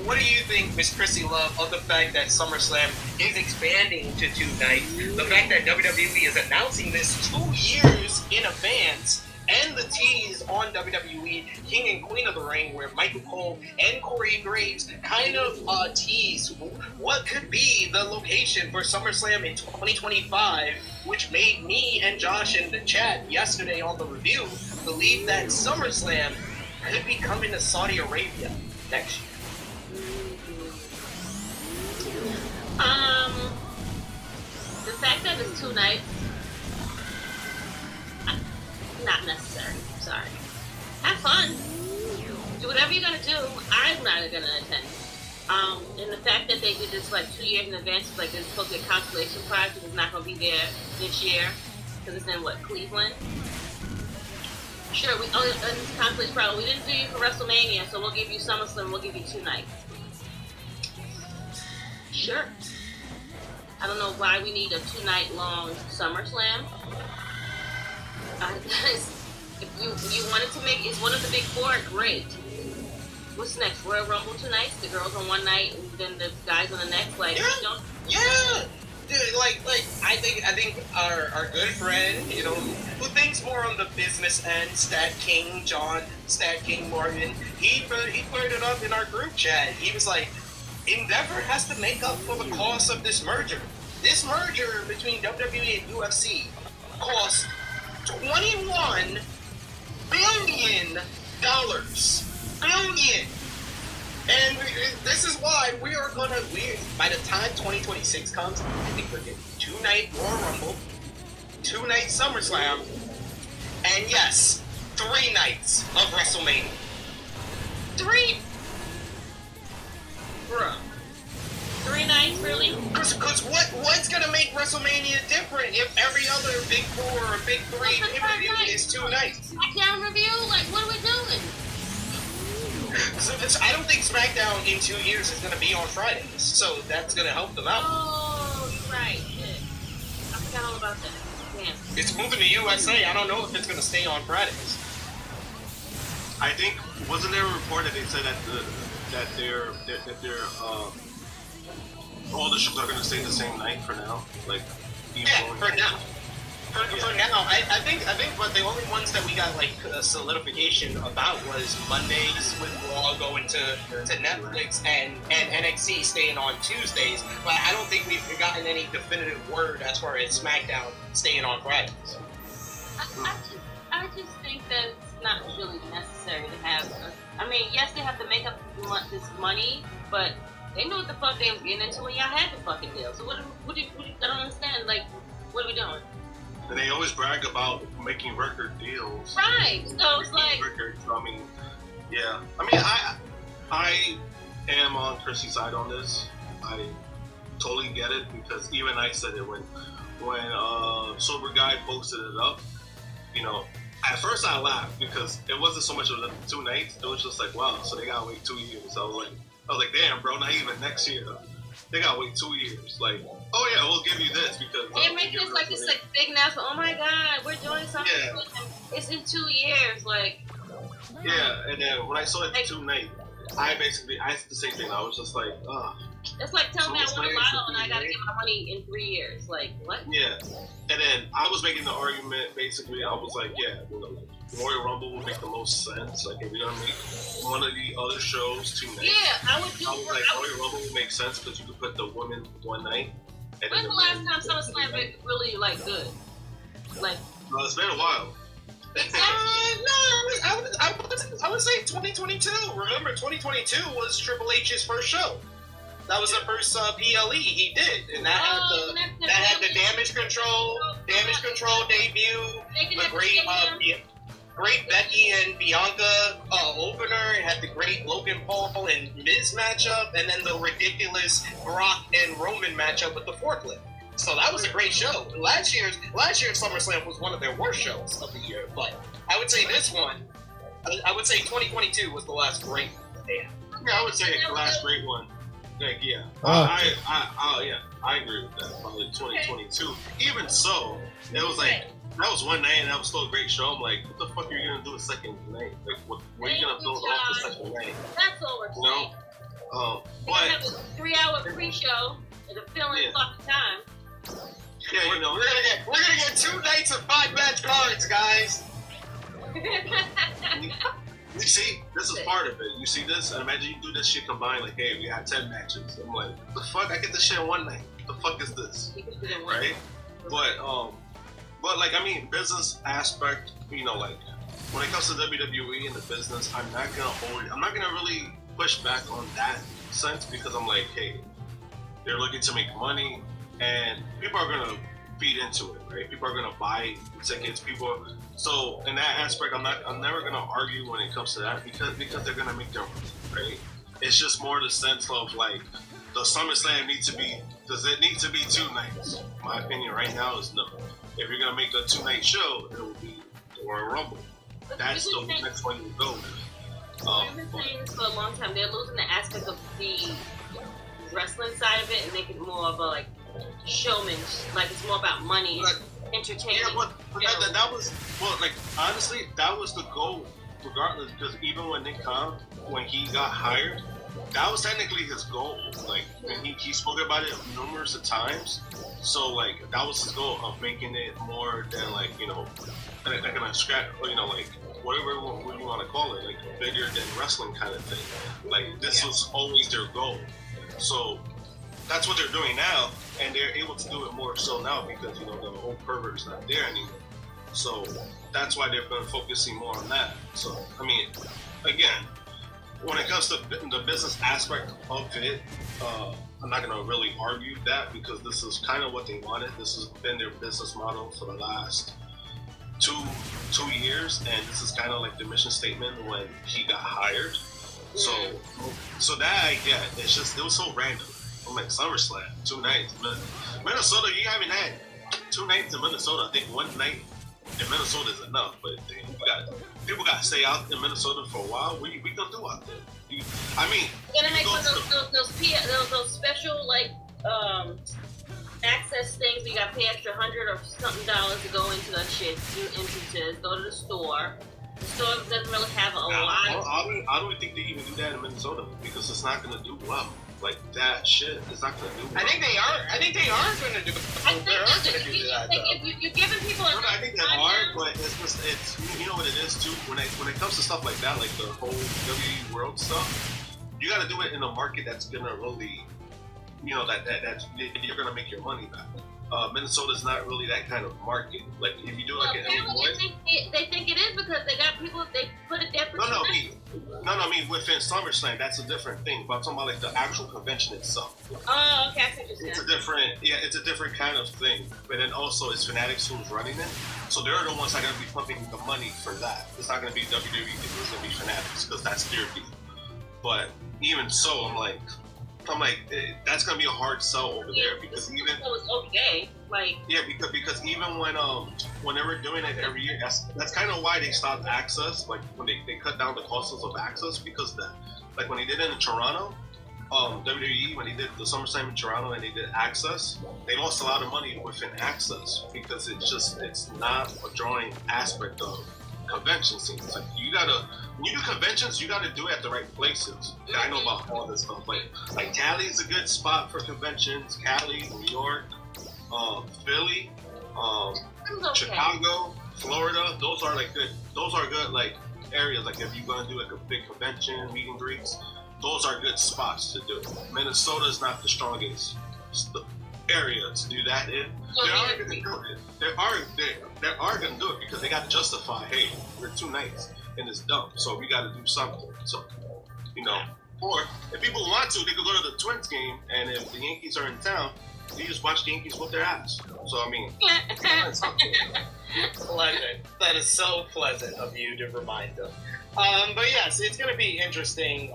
What do you think, Miss Chrissy Love, of the fact that SummerSlam is expanding to 2 nights? The fact that WWE is announcing this 2 years in advance, and the tease on WWE King and Queen of the Ring, where Michael Cole and Corey Graves kind of tease what could be the location for SummerSlam in 2025, which made me and Josh in the chat yesterday on the review believe that SummerSlam could be coming to Saudi Arabia next year. The fact that it's 2 nights, not necessary. Sorry. Have fun. Do whatever you're gonna do. I'm not gonna attend. And the fact that they did this like 2 years in advance, like they're supposed to get consolation prize because it's not gonna be there this year because it's in Cleveland. Sure, it's consolation prize. We didn't do you for WrestleMania, so we'll give you SummerSlam. We'll give you 2 nights. Sure. I don't know why we need a 2-night long SummerSlam. If you wanted to make it's one of the big 4, great. What's next? Royal Rumble 2 nights, the girls on one night, and then the guys on the next. Like, yeah. Dude, like I think our good friend, who thinks more on the business end, Stat King Morgan, he put it up in our group chat. He was like, Endeavor has to make up for the cost of this merger. This merger between WWE and UFC cost $21 billion. Billion. And this is why by the time 2026 comes, I think we're getting 2-night Royal Rumble, 2-night SummerSlam, and yes, 3 nights of WrestleMania. 3? Bruh. 3 nights, really? Because what's gonna make WrestleMania different if every other Big 4 or Big 3 pay-per-view is 2 nights? SmackDown review? Like, what are we doing? So I don't think SmackDown in 2 years is gonna be on Fridays, so that's gonna help them out. Oh, you're right. Shit. I forgot all about that. Damn. It's moving to USA. I don't know if it's gonna stay on Fridays. I think wasn't there a report that they said that all the shows are going to stay the same night for now? Like, for now. For now, I think but the only ones that we got like a solidification about was Mondays with Raw going to Netflix and NXT staying on Tuesdays. But I don't think we've gotten any definitive word as far as SmackDown staying on Fridays. I just think that it's not really necessary to have. Yes, they have to make up this money, but they knew what the fuck they was getting into when y'all had the fucking deal. So what do you I don't understand. Like, what are we doing? And they always brag about making record deals. Right. So it's like records. I am on Chrissy's side on this. I totally get it because even I said it when Sober Guy posted it up. At first I laughed because it wasn't so much of the 2 nights. It was just like, wow, so they gotta wait 2 years. I was like, damn, bro, not even next year. They gotta wait 2 years. Like, oh yeah, we'll give you this because they're making this like this like big announcement. Oh my god, we're doing something. Yeah. It's in 2 years, like. Yeah, and then when I saw it 2 nights, I asked the same thing. I was just like, It's like telling me I want a bottle and I gotta get my money in 3 years. Like, what? Yeah. And then I was making the argument, basically, I was like, yeah, Royal Rumble would make the most sense. Like, if you're gonna make one of the other shows 2 nights. Yeah, I would do Royal Rumble would make sense because you could put the women 1 night. And When's then the last time SummerSlam been really like good? Like, No, it's been a while. No, I would say 2022. Remember, 2022 was Triple H's first show. That was the first PLE he did, and that had the damage control debut, the great Becky and Bianca opener. It had the great Logan Paul and Miz matchup, and then the ridiculous Brock and Roman matchup with the forklift. So that was a great show. Last year's SummerSlam was one of their worst shows of the year, but I would say this one, I would say 2022 was the last great one they had. Yeah, I would say the last great one. Like, yeah, I agree with that. Probably 2022. Even so, it was like that was one night and that was still a great show. I'm like, what the fuck are you gonna do a second night? Like, what are you gonna build off the second night? that's all we're saying. But have a 3-hour pre-show at a filling fucking time. yeah, We're gonna get 2 nights of 5-match cards, guys. You see, this is part of it. You see this? Imagine you do this shit combined, like, hey, we had 10 matches. I'm like, what the fuck? I get this shit in one night. What the fuck is this? Right? But like, I mean, business aspect, you know, like, when it comes to WWE and the business, I'm not gonna really push back on that sense because I'm like, hey, they're looking to make money and people are gonna feed into it, right? People are gonna buy tickets. So in that aspect, I'm never gonna argue when it comes to that because they're gonna make their money, right? It's just more the sense of like the SummerSlam does it need to be 2 nights? My opinion right now is no. If you're gonna make a 2-night show, it will be Royal Rumble. That's the next one you go with. We've been saying this for a long time. They're losing the aspect of the wrestling side of it and make it more of a like showman, like it's more about money, entertainment. Yeah, but that was like honestly, that was the goal, regardless. Because even when Nick Khan, when he got hired, that was technically his goal. Like when he spoke about it numerous of times. So like that was his goal of making it more than like like a scrap, like whatever you want to call it, like bigger than wrestling kind of thing. Like this was always their goal. So that's what they're doing now, and they're able to do it more so now because the old pervert's not there anymore. So that's why they've been focusing more on that. So I mean, again, when it comes to the business aspect of it, I'm not gonna really argue that because this is kind of what they wanted. This has been their business model for the last two years, and this is kind of like the mission statement when he got hired. So that I get. It's just it was so random. I'm like SummerSlam, 2 nights. Minnesota, you haven't had 2 nights in Minnesota. I think 1 night in Minnesota is enough, but people got to stay out in Minnesota for a while. What we gonna do out there? You're gonna make one of those special like access things. You got to pay extra $100 or something to go into that shit. Do entrances. Go to the store. The store doesn't really have a lot. I don't think they even do that in Minnesota because it's not gonna do well. Like that shit is not gonna do well. I think they are gonna do. They're gonna do that. If you're giving people. I think they are, but it's you know what it is too. When it comes to stuff like that, like the whole WWE World stuff, you got to do it in a market that's gonna really, that you're gonna make your money back. Minnesota's not really that kind of market. Like if you do like an Illinois, they think it is because they got people. They put it there for I mean within SummerSlam, that's a different thing. But I'm talking about like the actual convention itself. Oh, okay, I see what you're saying. It's a different kind of thing. But then also it's Fanatics who's running it, so they're the ones that are gonna be pumping the money for that. It's not gonna be WWE. It's gonna be Fanatics because that's their deal. But even so, I'm like, that's gonna be a hard sell over there because even because even when they were doing it every year, that's kind of why they stopped access. Like when they cut down the costs of access because like when they did it in Toronto, WWE when they did the SummerSlam in Toronto and they did access, they lost a lot of money within access because it's not a drawing aspect of convention scenes. Like when you do conventions, you gotta do it at the right places. I know about all this stuff. Like Cali is a good spot for conventions. Cali, New York, Philly, Chicago, Florida. Those are good like areas. Like if you're gonna do like a big convention, meet and greets, those are good spots to do. Minnesota is not the strongest area to do that in. They are going to do it. They are going to do it because they got to justify, hey, we're 2 nights in this dump, so we got to do something. So, you know, or if people want to, they could go to the Twins game, and if the Yankees are in town, they just watch the Yankees whoop their ass. So, I mean, Pleasant. That is so pleasant of you to remind them. But yes, it's going to be interesting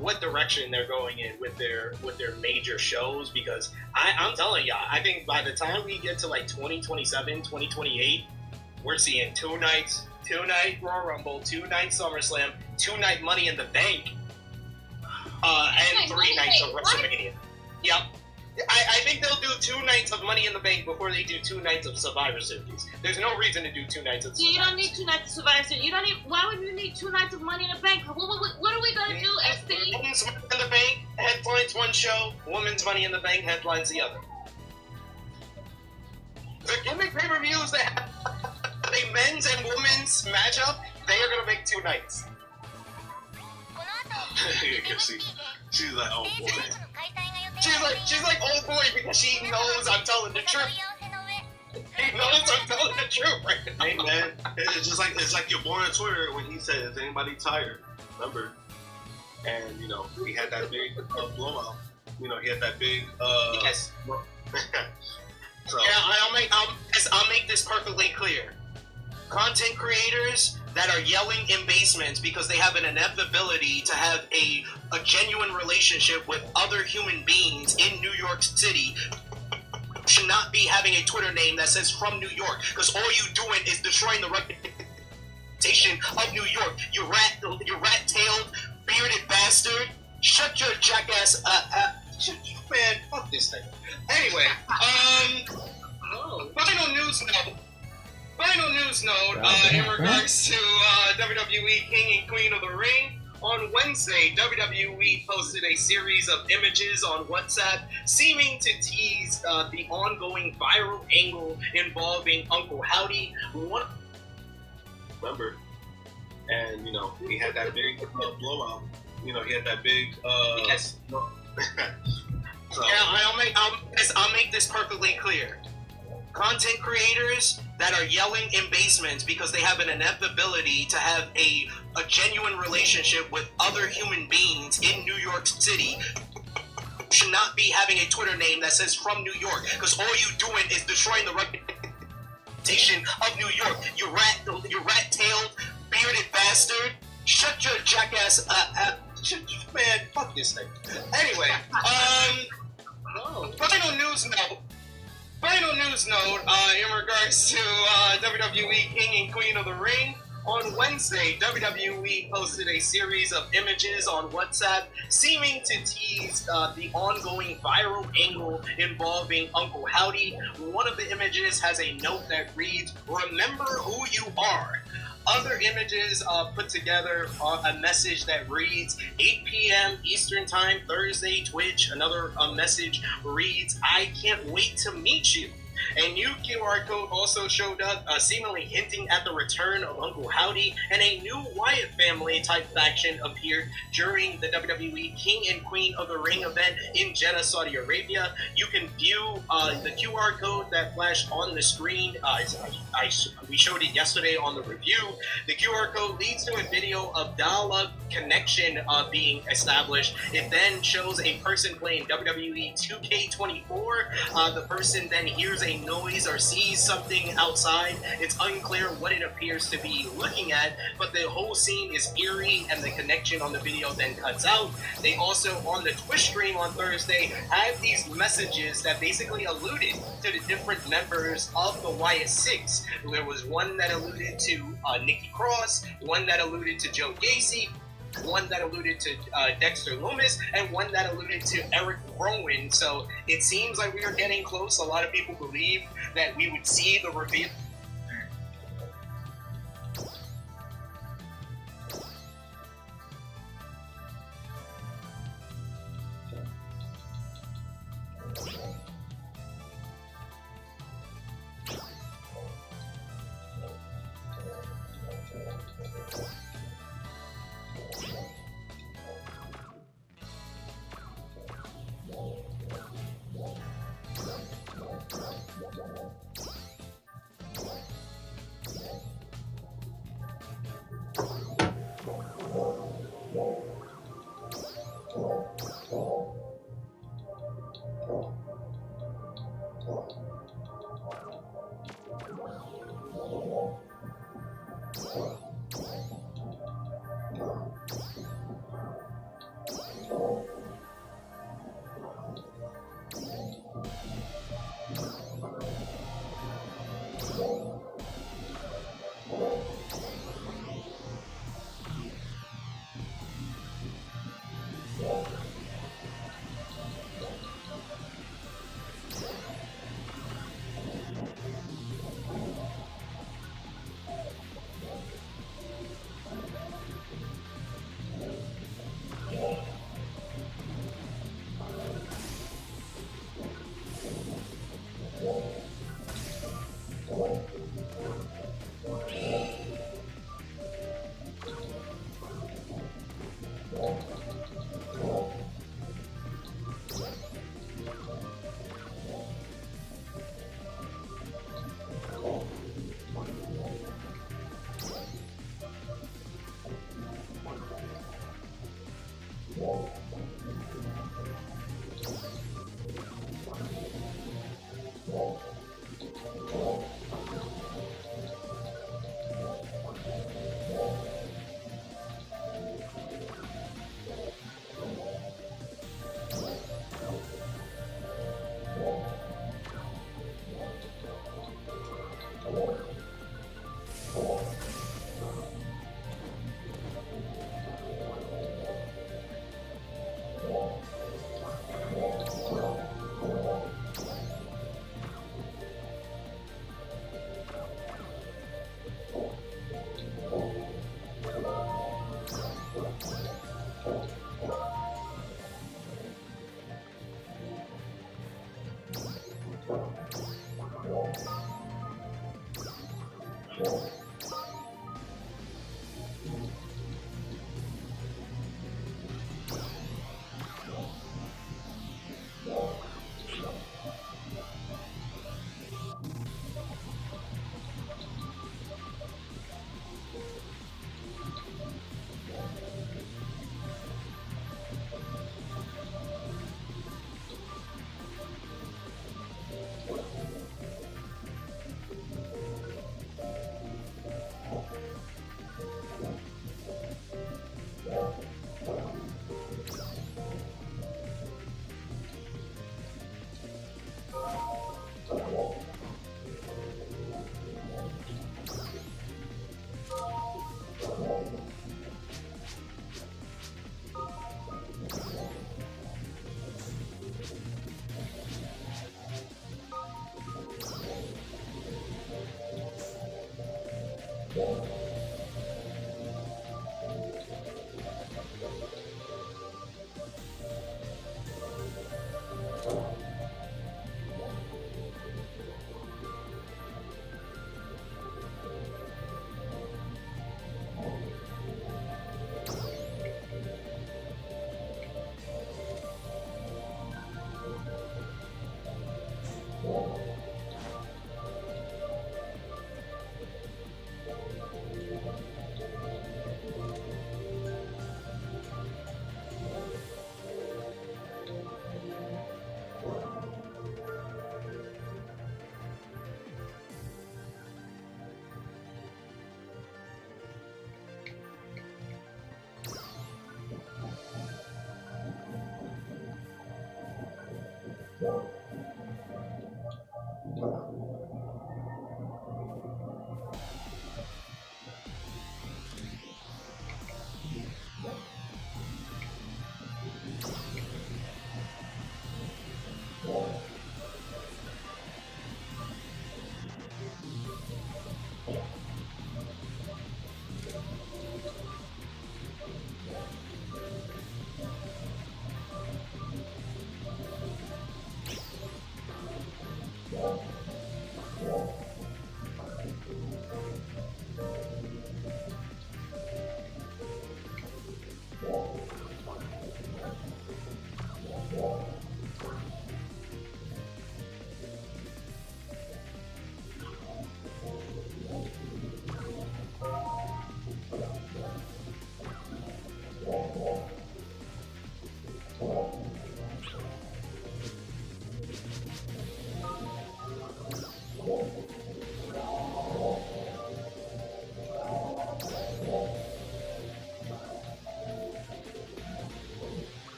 what direction they're going in with their major shows, because I'm telling y'all, I think by the time we get to like 2027, 2028, we're seeing 2 nights, 2-night Royal Rumble, 2-night SummerSlam, 2-night Money in the Bank, and 3 nights of WrestleMania. Yep. I think they'll do 2 nights of Money in the Bank before they do 2 nights of Survivor Series. There's no reason to do 2 nights of Survivor You don't need 2 nights of Survivor Series. You don't need. Why would you need 2 nights of Money in the Bank? What are we gonna do, SP? Women's Money in the Bank headlines one show. Women's Money in the Bank headlines the other. The gimmick pay-per-views that have a men's and women's matchup, they are gonna make 2 nights. She's like, oh boy. She's like, oh boy, because she knows I'm telling the truth. He knows I'm telling the truth right now. Hey man, it's like your boy on Twitter when he said, "Is anybody tired?" Remember? And you know, he had that big blowout. You know, he had that big. Yes. So. Yeah, I'll make this perfectly clear. Content creators that are yelling in basements because they have an inevitability to have a genuine relationship with other human beings in New York City should not be having a Twitter name that says from New York, because all you doing is destroying the reputation of New York. You rat-tailed, bearded bastard. Shut your jackass man, fuck this thing. Anyway, Final news note in regards to WWE King and Queen of the Ring. On Wednesday, WWE posted a series of images on WhatsApp seeming to tease the ongoing viral angle involving Uncle Howdy. Remember? And, you know, he had that big blowout. You know, he had that big... Yes. So. Yeah, I'll make this perfectly clear. Content creators that are yelling in basements because they have an inevitability to have a genuine relationship with other human beings in New York City should not be having a Twitter name that says from New York, because all you doing is destroying the reputation of New York. You rat-tailed, bearded bastard. Shut your jackass man, fuck this thing. Anyway, Final news note in regards to WWE King and Queen of the Ring. On Wednesday, WWE posted a series of images on WhatsApp seeming to tease the ongoing viral angle involving Uncle Howdy. One of the images has a note that reads, "Remember who you are." Other images put together a message that reads 8 p.m. Eastern Time, Thursday, Twitch. Another message reads, "I can't wait to meet you." A new QR code also showed up, seemingly hinting at the return of Uncle Howdy, and a new Wyatt family type faction appeared during the WWE King and Queen of the Ring event in Jeddah, Saudi Arabia. You can view the QR code that flashed on the screen. We showed it yesterday on the review. The QR code leads to a video of dial-up connection being established. It then shows a person playing WWE 2K24. The person then hears a noise or sees something outside. It's unclear what it appears to be looking at, but the whole scene is eerie and the connection on the video then cuts out. They also, on the Twitch stream on Thursday, have these messages that basically alluded to the different members of the Wyatt Six. There was one that alluded to Nikki Cross, one that alluded to Joe Gacy, one that alluded to Dexter Loomis, and one that alluded to Eric Rowan. So it seems like we are getting close. A lot of people believe that we would see the reveal.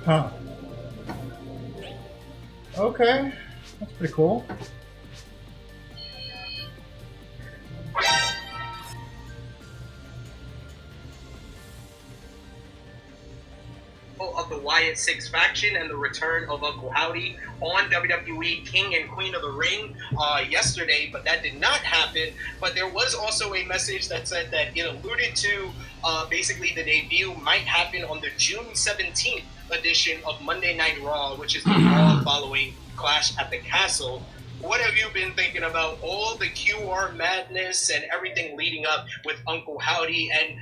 Huh. Okay. That's pretty cool. of the Wyatt Six faction and the return of Uncle Howdy on WWE King and Queen of the Ring yesterday, but that did not happen. But there was also a message that said that it alluded to basically the debut might happen on the June 17th edition of Monday Night Raw, which is the Raw following Clash at the Castle. What have you been thinking about all the QR madness and everything leading up with Uncle Howdy? And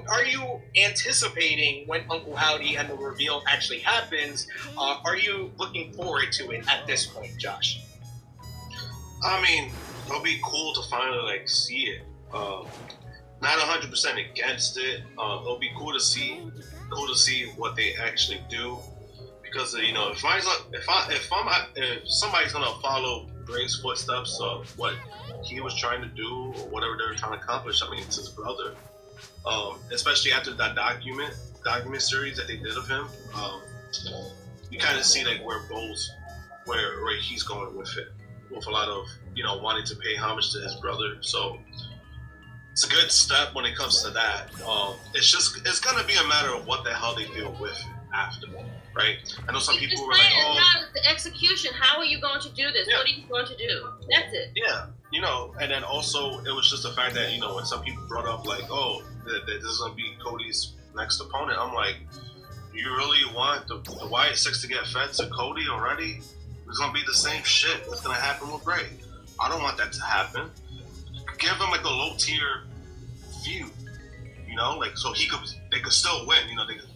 are you anticipating when Uncle Howdy and the reveal actually happens? Are you looking forward to it at this point, Josh? I mean, it'll be cool to finally see it. Not 100% against it. It'll be cool to see what they actually do. Because if somebody's gonna follow Dre's footsteps of what he was trying to do or whatever they were trying to accomplish, I mean, it's his brother. Especially after that document series that they did of him, you kind of see where he's going with it, with a lot of wanting to pay homage to his brother. So it's a good step when it comes to that. It's gonna be a matter of what the hell they do with it after. Right? I know some people were like, "Oh, the execution. How are you going to do this? Yeah. What are you going to do?" That's it. Yeah, and then also it was just the fact that when some people brought up "Oh, that this is gonna be Cody's next opponent," I'm like, "You really want the Wyatt Six to get fed to Cody already? It's gonna be the same shit that's gonna happen with Bray. I don't want that to happen. Give him a low tier feud, so they could still win.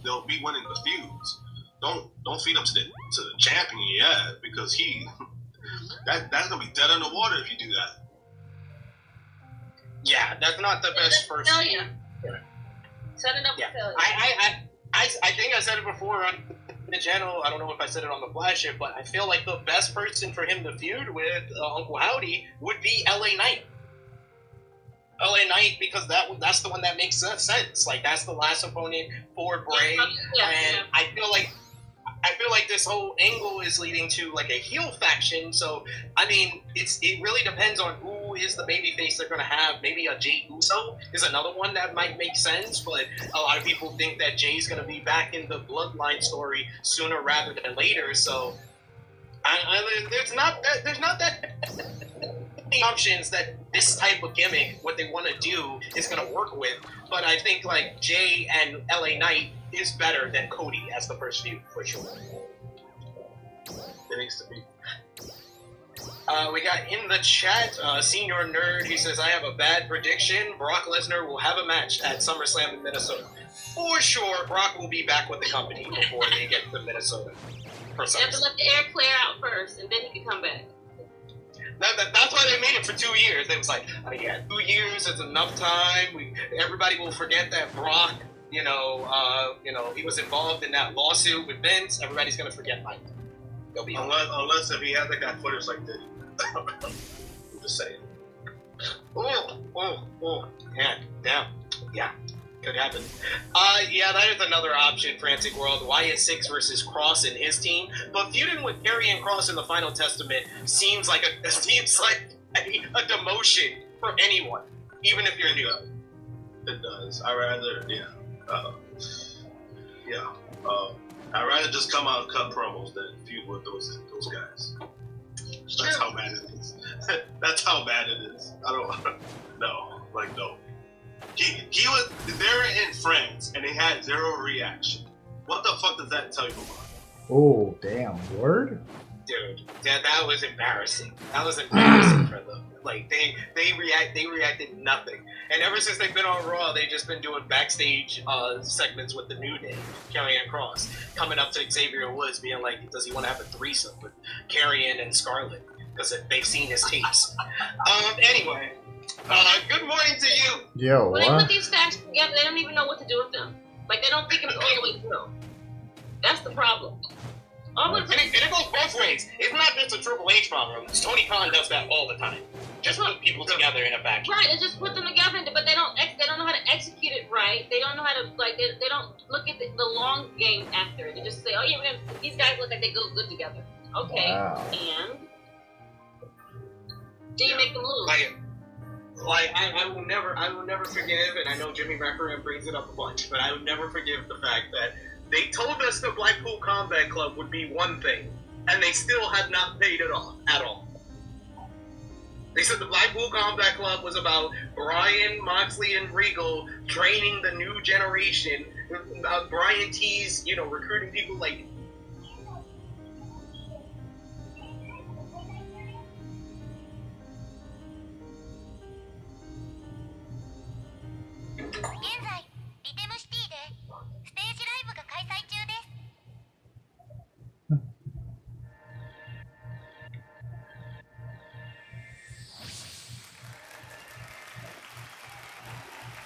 They'll be winning the feuds." Don't feed him to the champion yet, because that's gonna be dead in the water if you do that. Yeah, that's not the best first. Set it up for failure. I think I said it before on the channel. I don't know if I said it on the flash yet, but I feel like the best person for him to feud with Uncle Howdy would be LA Knight. LA Knight, because that's the one that makes sense. That's the last opponent for Bray, and I feel like this whole angle is leading to a heel faction. So I mean, it really depends on who is the babyface they're gonna have. Maybe a Jey Uso is another one that might make sense, but a lot of people think that Jay's gonna be back in the Bloodline story sooner rather than later. So there's not that many options that this type of gimmick, what they want to do, is gonna work with. But I think Jay and LA Knight is better than Cody as the first feud, for sure. It needs to be. We got in the chat, Senior Nerd, he says, "I have a bad prediction. Brock Lesnar will have a match at SummerSlam in Minnesota." For sure, Brock will be back with the company before they get to Minnesota. For You have to let the air clear out first, and then he can come back. That's why they made it for 2 years. It was 2 years is enough time. Everybody will forget that Brock, he was involved in that lawsuit with Vince. Everybody's gonna forget Mike. They'll be unless if he had that footage like that. I'm just saying. Yeah, could happen. That is another option, Frantic World. Wyatt Six versus Cross and his team, but feuding with Karrion Kross in the Final Testament seems like a demotion for anyone, even if you're new. It does. I'd rather just come out and cut promos than feud with those guys. That's how bad it is. That's how bad it is. I don't. No. He was. They're in France and they had zero reaction. What the fuck does that tell you about? Oh, damn. Word? Dude, that was embarrassing. That was embarrassing for them. They reacted nothing. And ever since they've been on Raw, they've just been doing backstage segments with the New Day, Karrion Kross, coming up to Xavier Woods, being like, does he want to have a threesome with Karrion and Scarlett? Because they've seen his tapes. Anyway, good morning to you. Yo, When what? they put these facts together, they don't even know what to do with them. They don't think it's all the way through. That's the problem. And it goes both ways. It's not just a Triple H problem. Tony Khan does that all the time. Just put people together in a faction. Right, and just put them together, but they don't know how to execute it right. They don't know how to they don't look at the long game after it. They just say, "Oh yeah, man, these guys look like they go good together." Okay, Wow. and do you make them lose? I will never forgive, and I know Jimmy Rackham brings it up a bunch, but I would never forgive the fact that They told us the Blackpool Combat Club would be one thing, and they still have not paid it off at all. They said the Blackpool Combat Club was about Brian, Moxley, and Regal training the new generation. Brian T's, recruiting people like.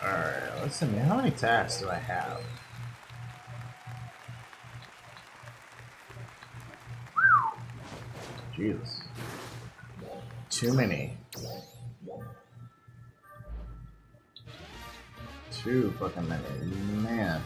Alright, listen, man. How many tasks do I have? Jesus. Too many. Too fucking many. Man.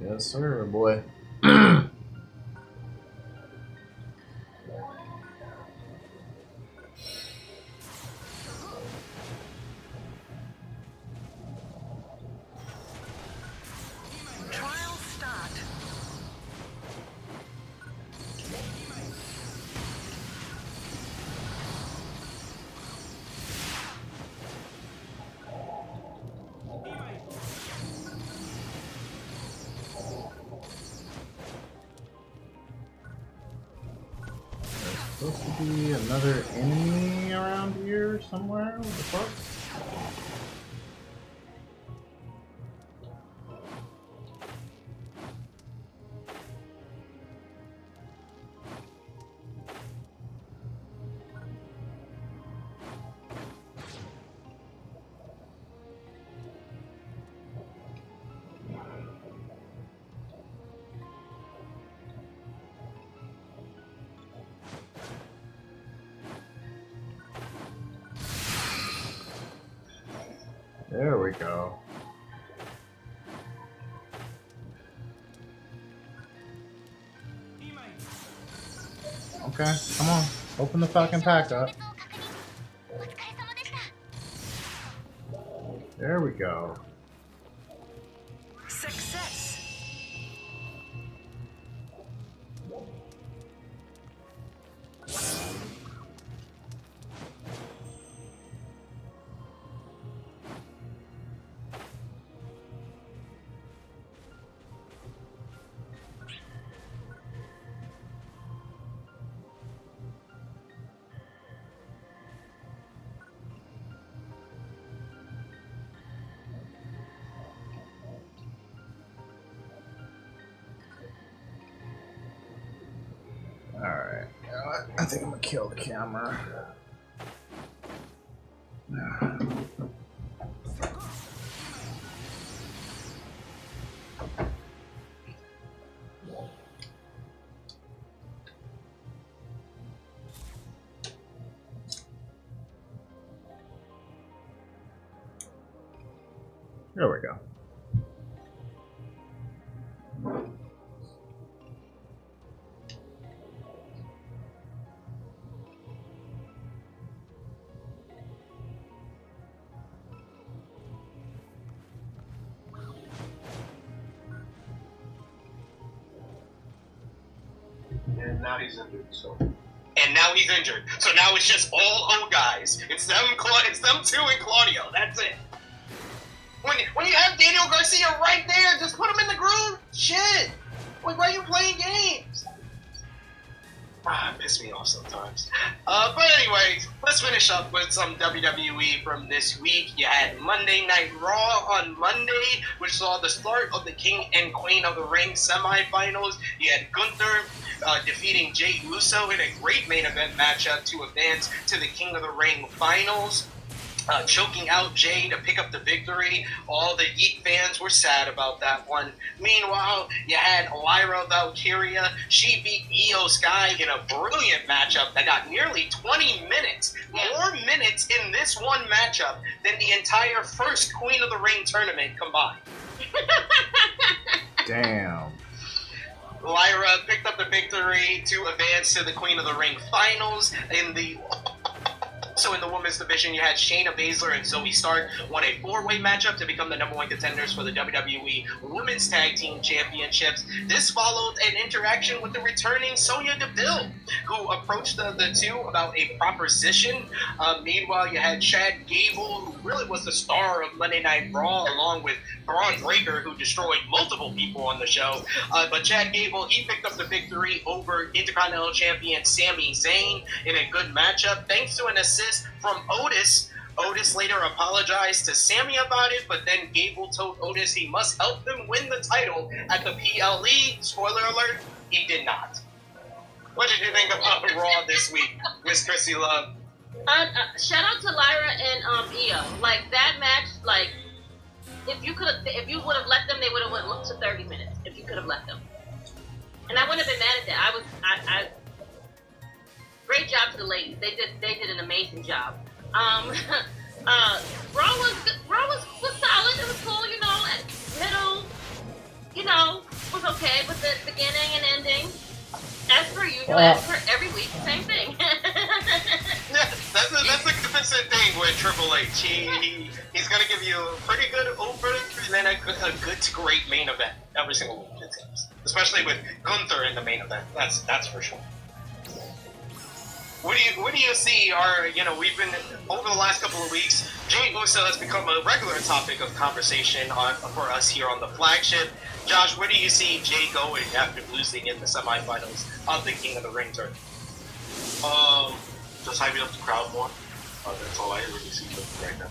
Yes, sir, boy. Trial start. There's supposed to be another enemy around here somewhere. What the fuck? There we go. Okay, come on. Open the fucking pack up. There we go. Success. Alright. You know what? I think I'm gonna kill the camera. There we go. And now he's injured, so. And now he's injured. So now it's just all O guys. It's them two and Claudio. That's it. When you have Daniel Garcia right there, just put him in the groove. Shit. Like, why are you playing games? Piss me off sometimes. But anyway, let's finish up with some WWE from this week. You had Monday Night Raw on Monday, which saw the start of the King and Queen of the Ring semifinals. You had Gunther defeating Jey Uso in a great main event matchup to advance to the King of the Ring finals. Choking out Jay to pick up the victory. All the Geek fans were sad about that one. Meanwhile, you had Lyra Valkyria. She beat Io Sky in a brilliant matchup that got nearly 20 minutes. More minutes in this one matchup than the entire first Queen of the Ring tournament combined. Damn. Lyra picked up the victory to advance to the Queen of the Ring finals. So in the women's division, you had Shayna Baszler and Zoe Stark won a four-way matchup to become the number one contenders for the WWE Women's Tag Team Championships. This followed an interaction with the returning Sonya Deville, who approached the two about a proposition. Meanwhile, you had Chad Gable, who really was the star of Monday Night Raw, along with Braun Breaker, who destroyed multiple people on the show. But Chad Gable, he picked up the victory over Intercontinental Champion Sami Zayn in a good matchup, thanks to an assist from Otis. Otis later apologized to Sammy about it, but then Gable told Otis he must help them win the title at the PLE. Spoiler alert, he did not. What did you think about Raw this week, Miss Chrissy Love? Shout out to Lyra and Io. Like that match, like if you would have let them, they would have went to 30 minutes. If you could have let them, and I wouldn't have been mad at that. I great job to the ladies. They did an amazing job. Raw was solid. It was cool, you know. Middle, you know, was okay. But the beginning and ending, as per usual, as per every week, same thing. Yeah, that's a consistent thing with Triple H. He's gonna give you a pretty good opener and then a good to great main event every single week, it seems. Especially with Gunther in the main event. That's for sure. What do you see we've been, over the last couple of weeks, Jey Uso has become a regular topic of conversation for us here on the flagship. Josh, where do you see Jey going after losing in the semifinals of the King of the Ring tournament? Just hyping up the crowd more. That's all I really see right now.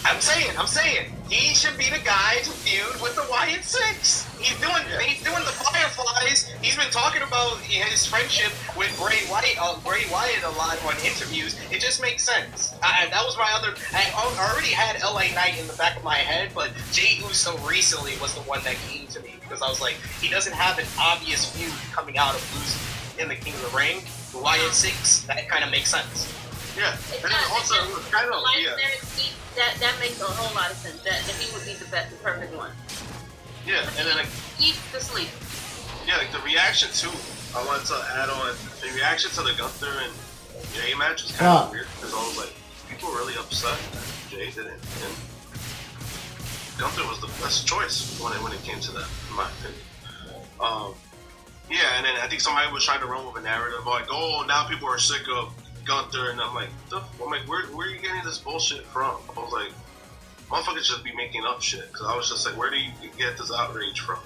I'm saying, he should be the guy to feud with the Wyatt Six. He's doing the Fireflies. He's been talking about his friendship with Bray Wyatt a lot on interviews. It just makes sense. That was my other. I already had LA Knight in the back of my head, but Jey Uso recently was the one that came to me because I was like, he doesn't have an obvious feud coming out of losing in the King of the Ring. The Wyatt Six, that kind of makes sense. Yeah, and then also kind of that makes a whole lot of sense. That he would be the perfect one. Yeah, and then eat to sleep. Yeah, like the reaction too. I wanted to add on the reaction to the Gunther and Jay match was kind of weird because I was like, people were really upset that Jay didn't. And Gunther was the best choice when it came to that, in my opinion. Yeah, and then I think somebody was trying to run with a narrative like, oh, now people are sick of Gunther, and I'm like, where are you getting this bullshit from? I was like, motherfuckers just be making up shit, because I was just like, where do you get this outrage from?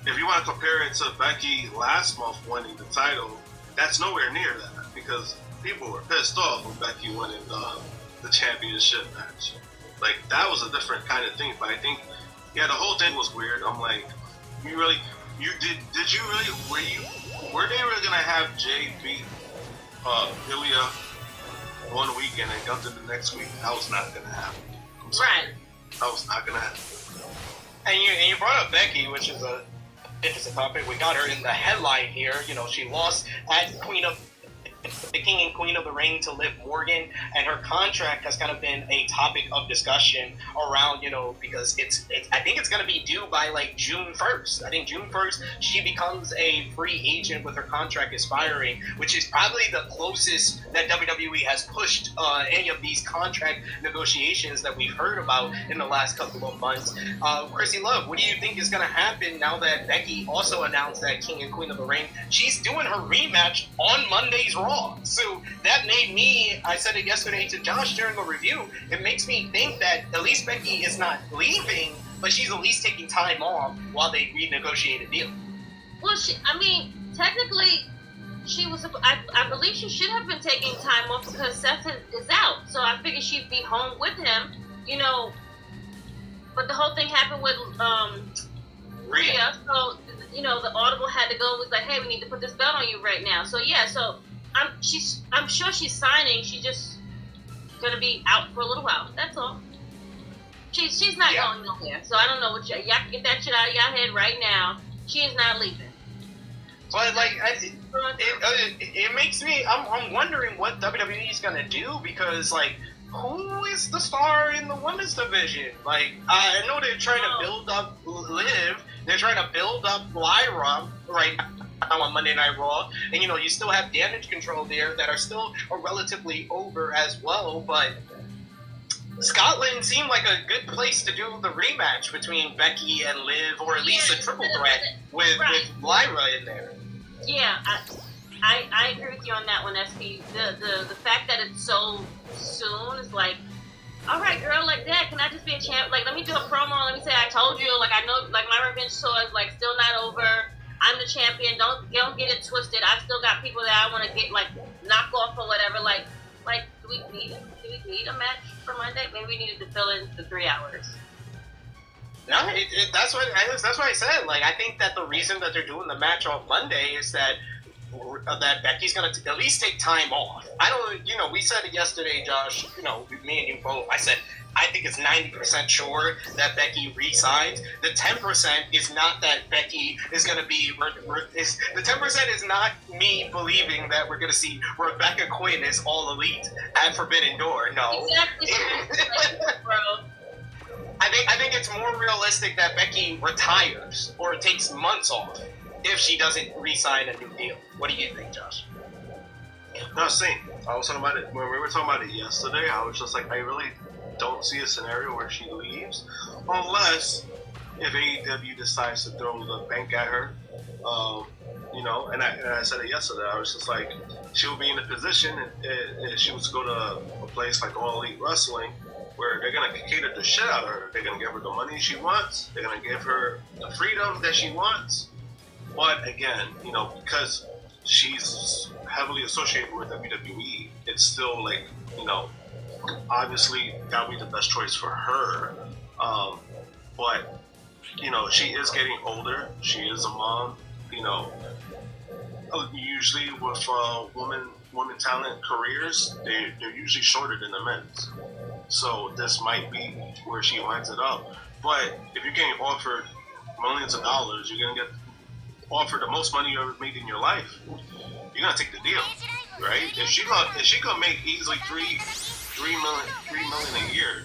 If you want to compare it to Becky last month winning the title, that's nowhere near that, because people were pissed off when Becky winning the championship match. Like, that was a different kind of thing, but I think, yeah, the whole thing was weird. I'm like, were they really gonna have Jay beat Ilya one week and then Gunther the next week? That was not gonna happen. Right. That was not gonna happen. And you brought up Becky, which is a interesting topic. We got her in the headline here. You know, she lost at the King and Queen of the Ring to Liv Morgan, and her contract has kind of been a topic of discussion around, because I think it's going to be due by like June 1st. I think June 1st she becomes a free agent with her contract expiring, which is probably the closest that WWE has pushed any of these contract negotiations that we've heard about in the last couple of months. Chrissy Love, what do you think is going to happen now that Becky also announced that King and Queen of the Ring, she's doing her rematch on Monday's Raw? So that made me, I said it yesterday to Josh during a review, it makes me think that at least Becky is not leaving, but she's at least taking time off while they renegotiate a deal. Well, technically, she was. I believe she should have been taking time off because Seth is out. So I figured she'd be home with him, you know. But the whole thing happened with Rhea. So you know, the Audible had to go. Was like, hey, we need to put this belt on you right now. So yeah, so I'm sure she's signing. She's just gonna be out for a little while. That's all. She's not going nowhere. So I don't know what y'all can get that shit out of y'all head right now. She is not leaving. But like, it makes me. I'm wondering what WWE is gonna do because like, who is the star in the women's division? Like, I know they're trying to build up Liv. They're trying to build up Lyra right now on Monday Night Raw, and you know you still have Damage Control there that are still relatively over as well. But Scotland seemed like a good place to do the rematch between Becky and Liv, or at least a triple threat with Lyra in there. Yeah, I agree with you on that one, SP. The fact that it's so soon is like, all right, girl, like that. Can I just be a champ? Like, let me do a promo. Let me say I told you. Like, I know, like my revenge tour is like still not over. I'm the champion. Don't get it twisted. I still got people that I want to get like knock off or whatever. Like, do we need a match for Monday? Maybe we needed to fill in the 3 hours. No, that's what I said. Like, I think that the reason that they're doing the match on Monday is that Becky's gonna at least take time off. I don't, you know, we said it yesterday, Josh. You know, me and you both. I said I think it's 90% sure that Becky re-signs. The 10% is not that Becky is gonna be. The 10% is not me believing that we're gonna see Rebecca Quinn as All Elite at Forbidden Door. No. Exactly, bro. I think it's more realistic that Becky retires or takes months off if she doesn't re-sign a new deal. What do you think, Josh? No, same. I was talking about it when we were talking about it yesterday. I was just like, I really don't see a scenario where she leaves, unless if AEW decides to throw the bank at her. You know, and I said it yesterday. I was just like, she will be in a position if she was to go to a place like All Elite Wrestling, where they're going to cater the shit out of her. They're going to give her the money she wants. They're going to give her the freedom that she wants. But again, you know, because she's heavily associated with WWE, it's still like, you know, obviously that would be the best choice for her. But, you know, she is getting older. She is a mom. You know, usually with women talent careers, they're usually shorter than the men's. So this might be where she winds it up. But if you're getting offered millions of dollars, you're going to get offered the most money you ever made in your life. You're going to take the deal, right? If she gonna make easily $3 million a year,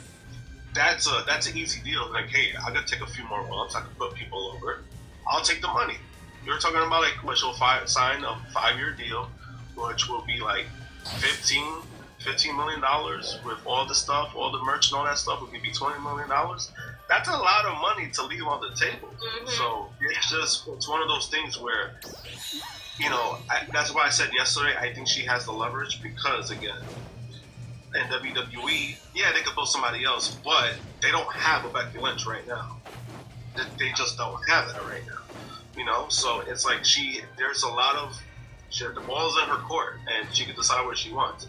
that's an easy deal. Like, hey, I got to take a few more months. I can put people over. I'll take the money. You're talking about like what she'll sign a 5-year deal, which will be like $15 million with all the stuff, all the merch and all that stuff. It could be $20 million. That's a lot of money to leave on the table. Mm-hmm. So it's one of those things where, you know, that's why I said yesterday, I think she has the leverage because, again, in WWE, yeah, they could pull somebody else, but they don't have a Becky Lynch right now. They just don't have that right now. You know, so it's like there's a lot of, the ball's in her court, and she can decide what she wants.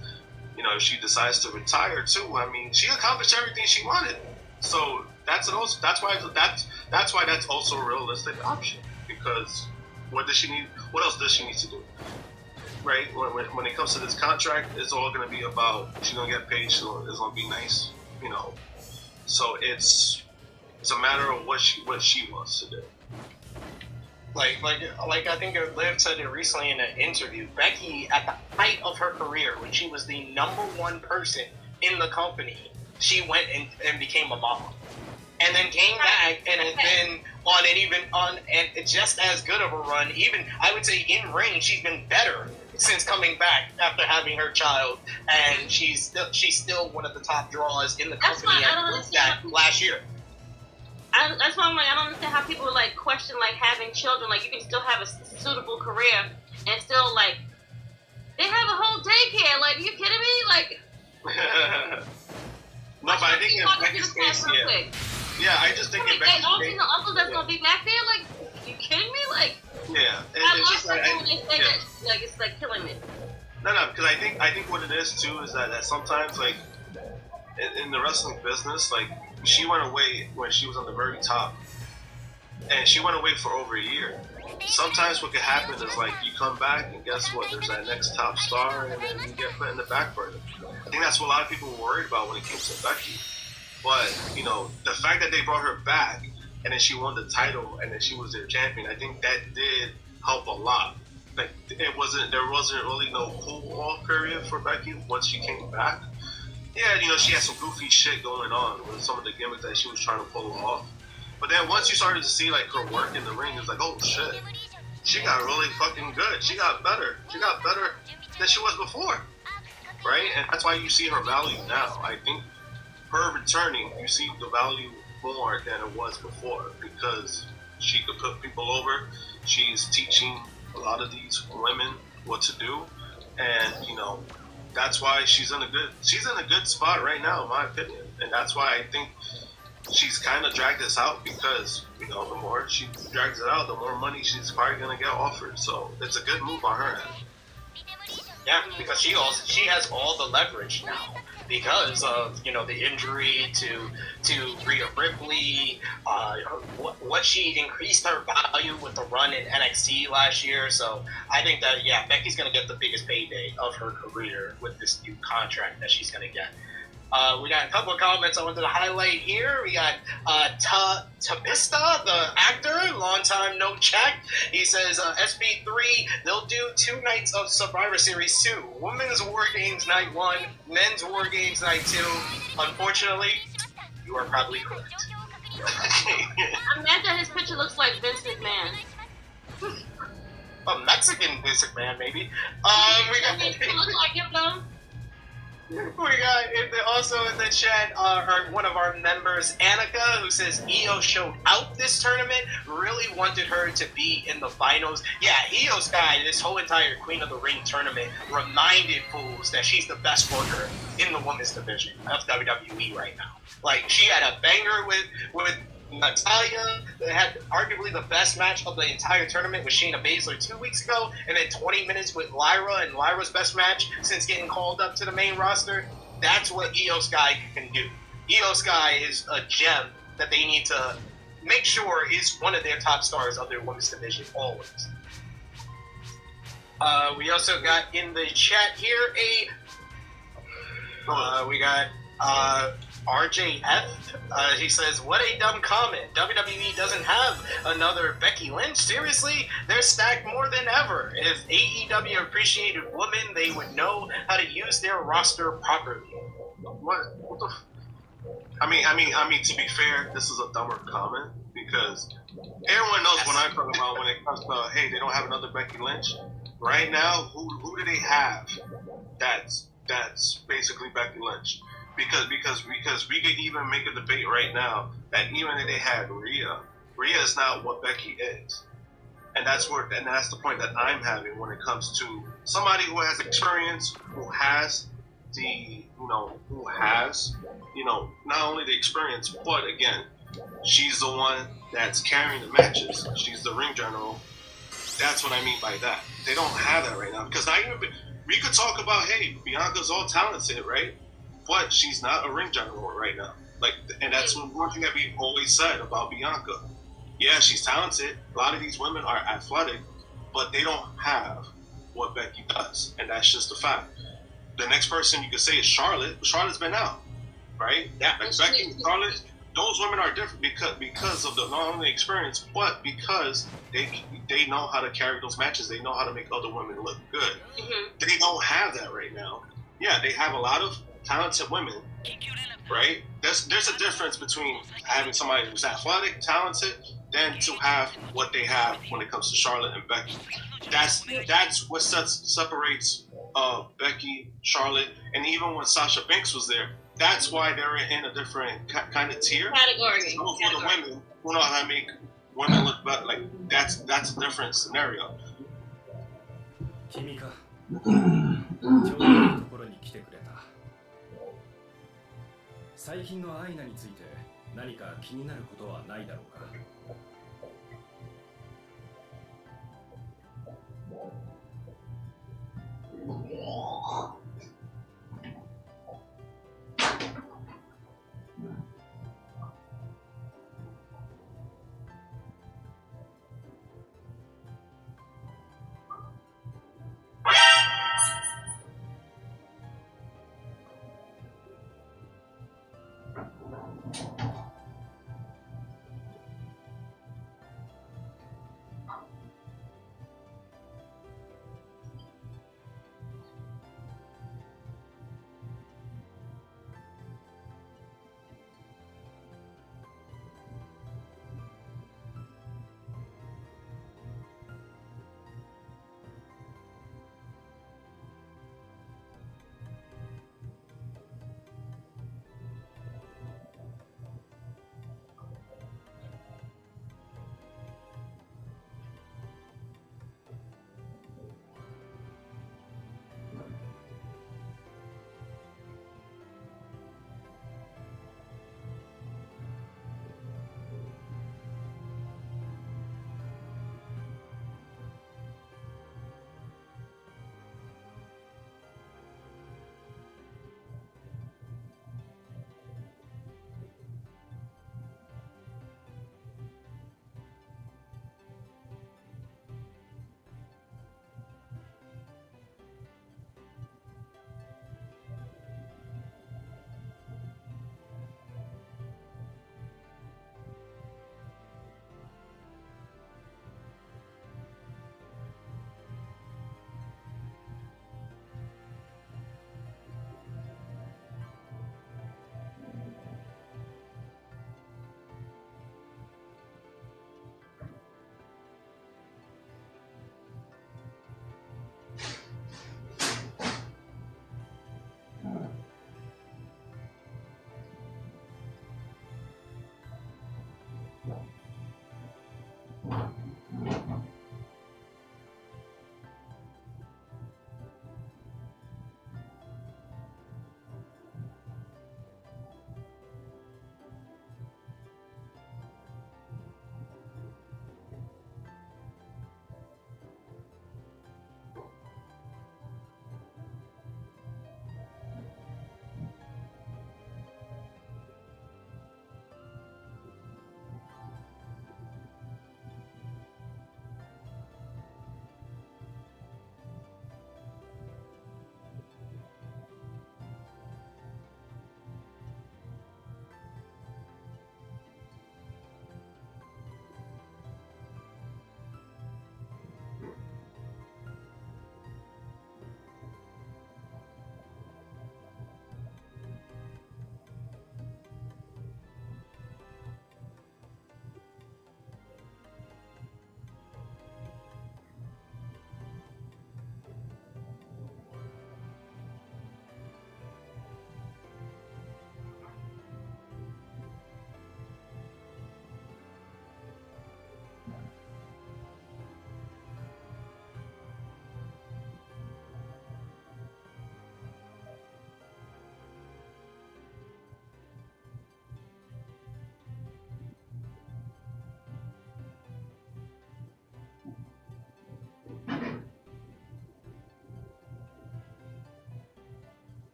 You know, if she decides to retire too, I mean, she accomplished everything she wanted. So that's why that's also a realistic option. Because what else does she need to do? Right? When it comes to this contract, it's all going to be about she's going to get paid. It's going to be nice. You know, so it's a matter of what she wants to do. Like I think Liv said it recently in an interview. Becky, at the height of her career, when she was the number one person in the company, she went and became a mom, and then came back and has been on just as good of a run. Even I would say in ring, she's been better since coming back after having her child, and she's still one of the top draws in the company. And proved that last year. That's why I'm like, I don't understand how people like question like having children. Like you can still have a suitable career and still like they have a whole daycare. Like, are you kidding me? Like. No, but I think in Becky's case, yeah, I just think in Becky's case, the uncle that's gonna be back there. Like, you kidding me? Like. Yeah, I it's just like like, when they say yeah. that, like it's like killing me. No, because I think what it is too is that sometimes like in the wrestling business, like she went away when she was on the very top, and she went away for over a year. Sometimes what could happen is like you come back and guess what? There's that next top star, and then you get put in the back burner. I think that's what a lot of people were worried about when it came to Becky. But you know, the fact that they brought her back and then she won the title and then she was their champion, I think that did help a lot. Like there wasn't really no cool off period for Becky once she came back. Yeah, you know, she had some goofy shit going on with some of the gimmicks that she was trying to pull off. But then once you started to see like her work in the ring, it's like, oh shit, she got really fucking good. She got better. She got better than she was before, right? And that's why you see her value now. I think her returning, you see the value more than it was before because she could put people over. She's teaching a lot of these women what to do, and you know, that's why she's in a good spot right now, in my opinion. And that's why I think she's kind of dragged this out because, you know, the more she drags it out, the more money she's probably going to get offered. So it's a good move on her end. Yeah, because she has all the leverage now because of, you know, the injury to Rhea Ripley, what she increased her value with the run in NXT last year. So I think that, yeah, Becky's going to get the biggest payday of her career with this new contract that she's going to get. We got a couple of comments I wanted to highlight here. We got Tabista, the actor, long time no check. He says SB3, they'll do 2 nights of Survivor Series 2. Women's War Games Night 1, Men's War Games Night 2. Unfortunately, you are probably correct. I'm mad that his picture looks like Vince McMahon. A Mexican Vince McMahon, maybe. We got. He looks like him though. We got also in the chat one of our members, Annika, who says Io showed out this tournament, really wanted her to be in the finals. Yeah, Io Sky, this whole entire Queen of the Ring tournament, reminded fools that she's the best worker in the women's division of WWE right now. Like, she had a banger with Natalia that had arguably the best match of the entire tournament with Shayna Baszler 2 weeks ago, and then 20 minutes with Lyra, and Lyra's best match since getting called up to the main roster. That's what Io Sky can do. Io Sky is a gem that they need to make sure is one of their top stars of their women's division always. We also got in the chat here we got RJF, he says, what a dumb comment. WWE doesn't have another Becky Lynch. Seriously? They're stacked more than ever. If AEW appreciated women, they would know how to use their roster properly. What the I mean, to be fair, this is a dumber comment because everyone knows what I'm talking about when it comes to, hey, they don't have another Becky Lynch. Right now, who do they have that's basically Becky Lynch? Because we could even make a debate right now that even if they had Rhea is not what Becky is, and that's the point that I'm having when it comes to somebody who has experience, who has not only the experience, but again, she's the one that's carrying the matches. She's the ring general. That's what I mean by that. They don't have that right now because we could talk about, hey, Bianca's all talented, right? But she's not a ring general right now. Like, and that's one thing that we always said about Bianca. Yeah, she's talented. A lot of these women are athletic, but they don't have what Becky does, and that's just a fact. The next person you could say is Charlotte. Charlotte's been out, right? Yeah, like Becky and Charlotte. Those women are different because of the not only experience, but because they know how to carry those matches. They know how to make other women look good. Mm-hmm. They don't have that right now. Yeah, they have a lot of talented women, right? There's a difference between having somebody who's athletic, talented, than to have what they have when it comes to Charlotte and Becky. That's what separates Becky, Charlotte, and even when Sasha Banks was there, that's why they're in a different kind of tier. Category. So for the women who know how to make women look better, like that's a different scenario. 君かちょうどいいところに来てくれた最近のアイナについて何か気になることはないだろうか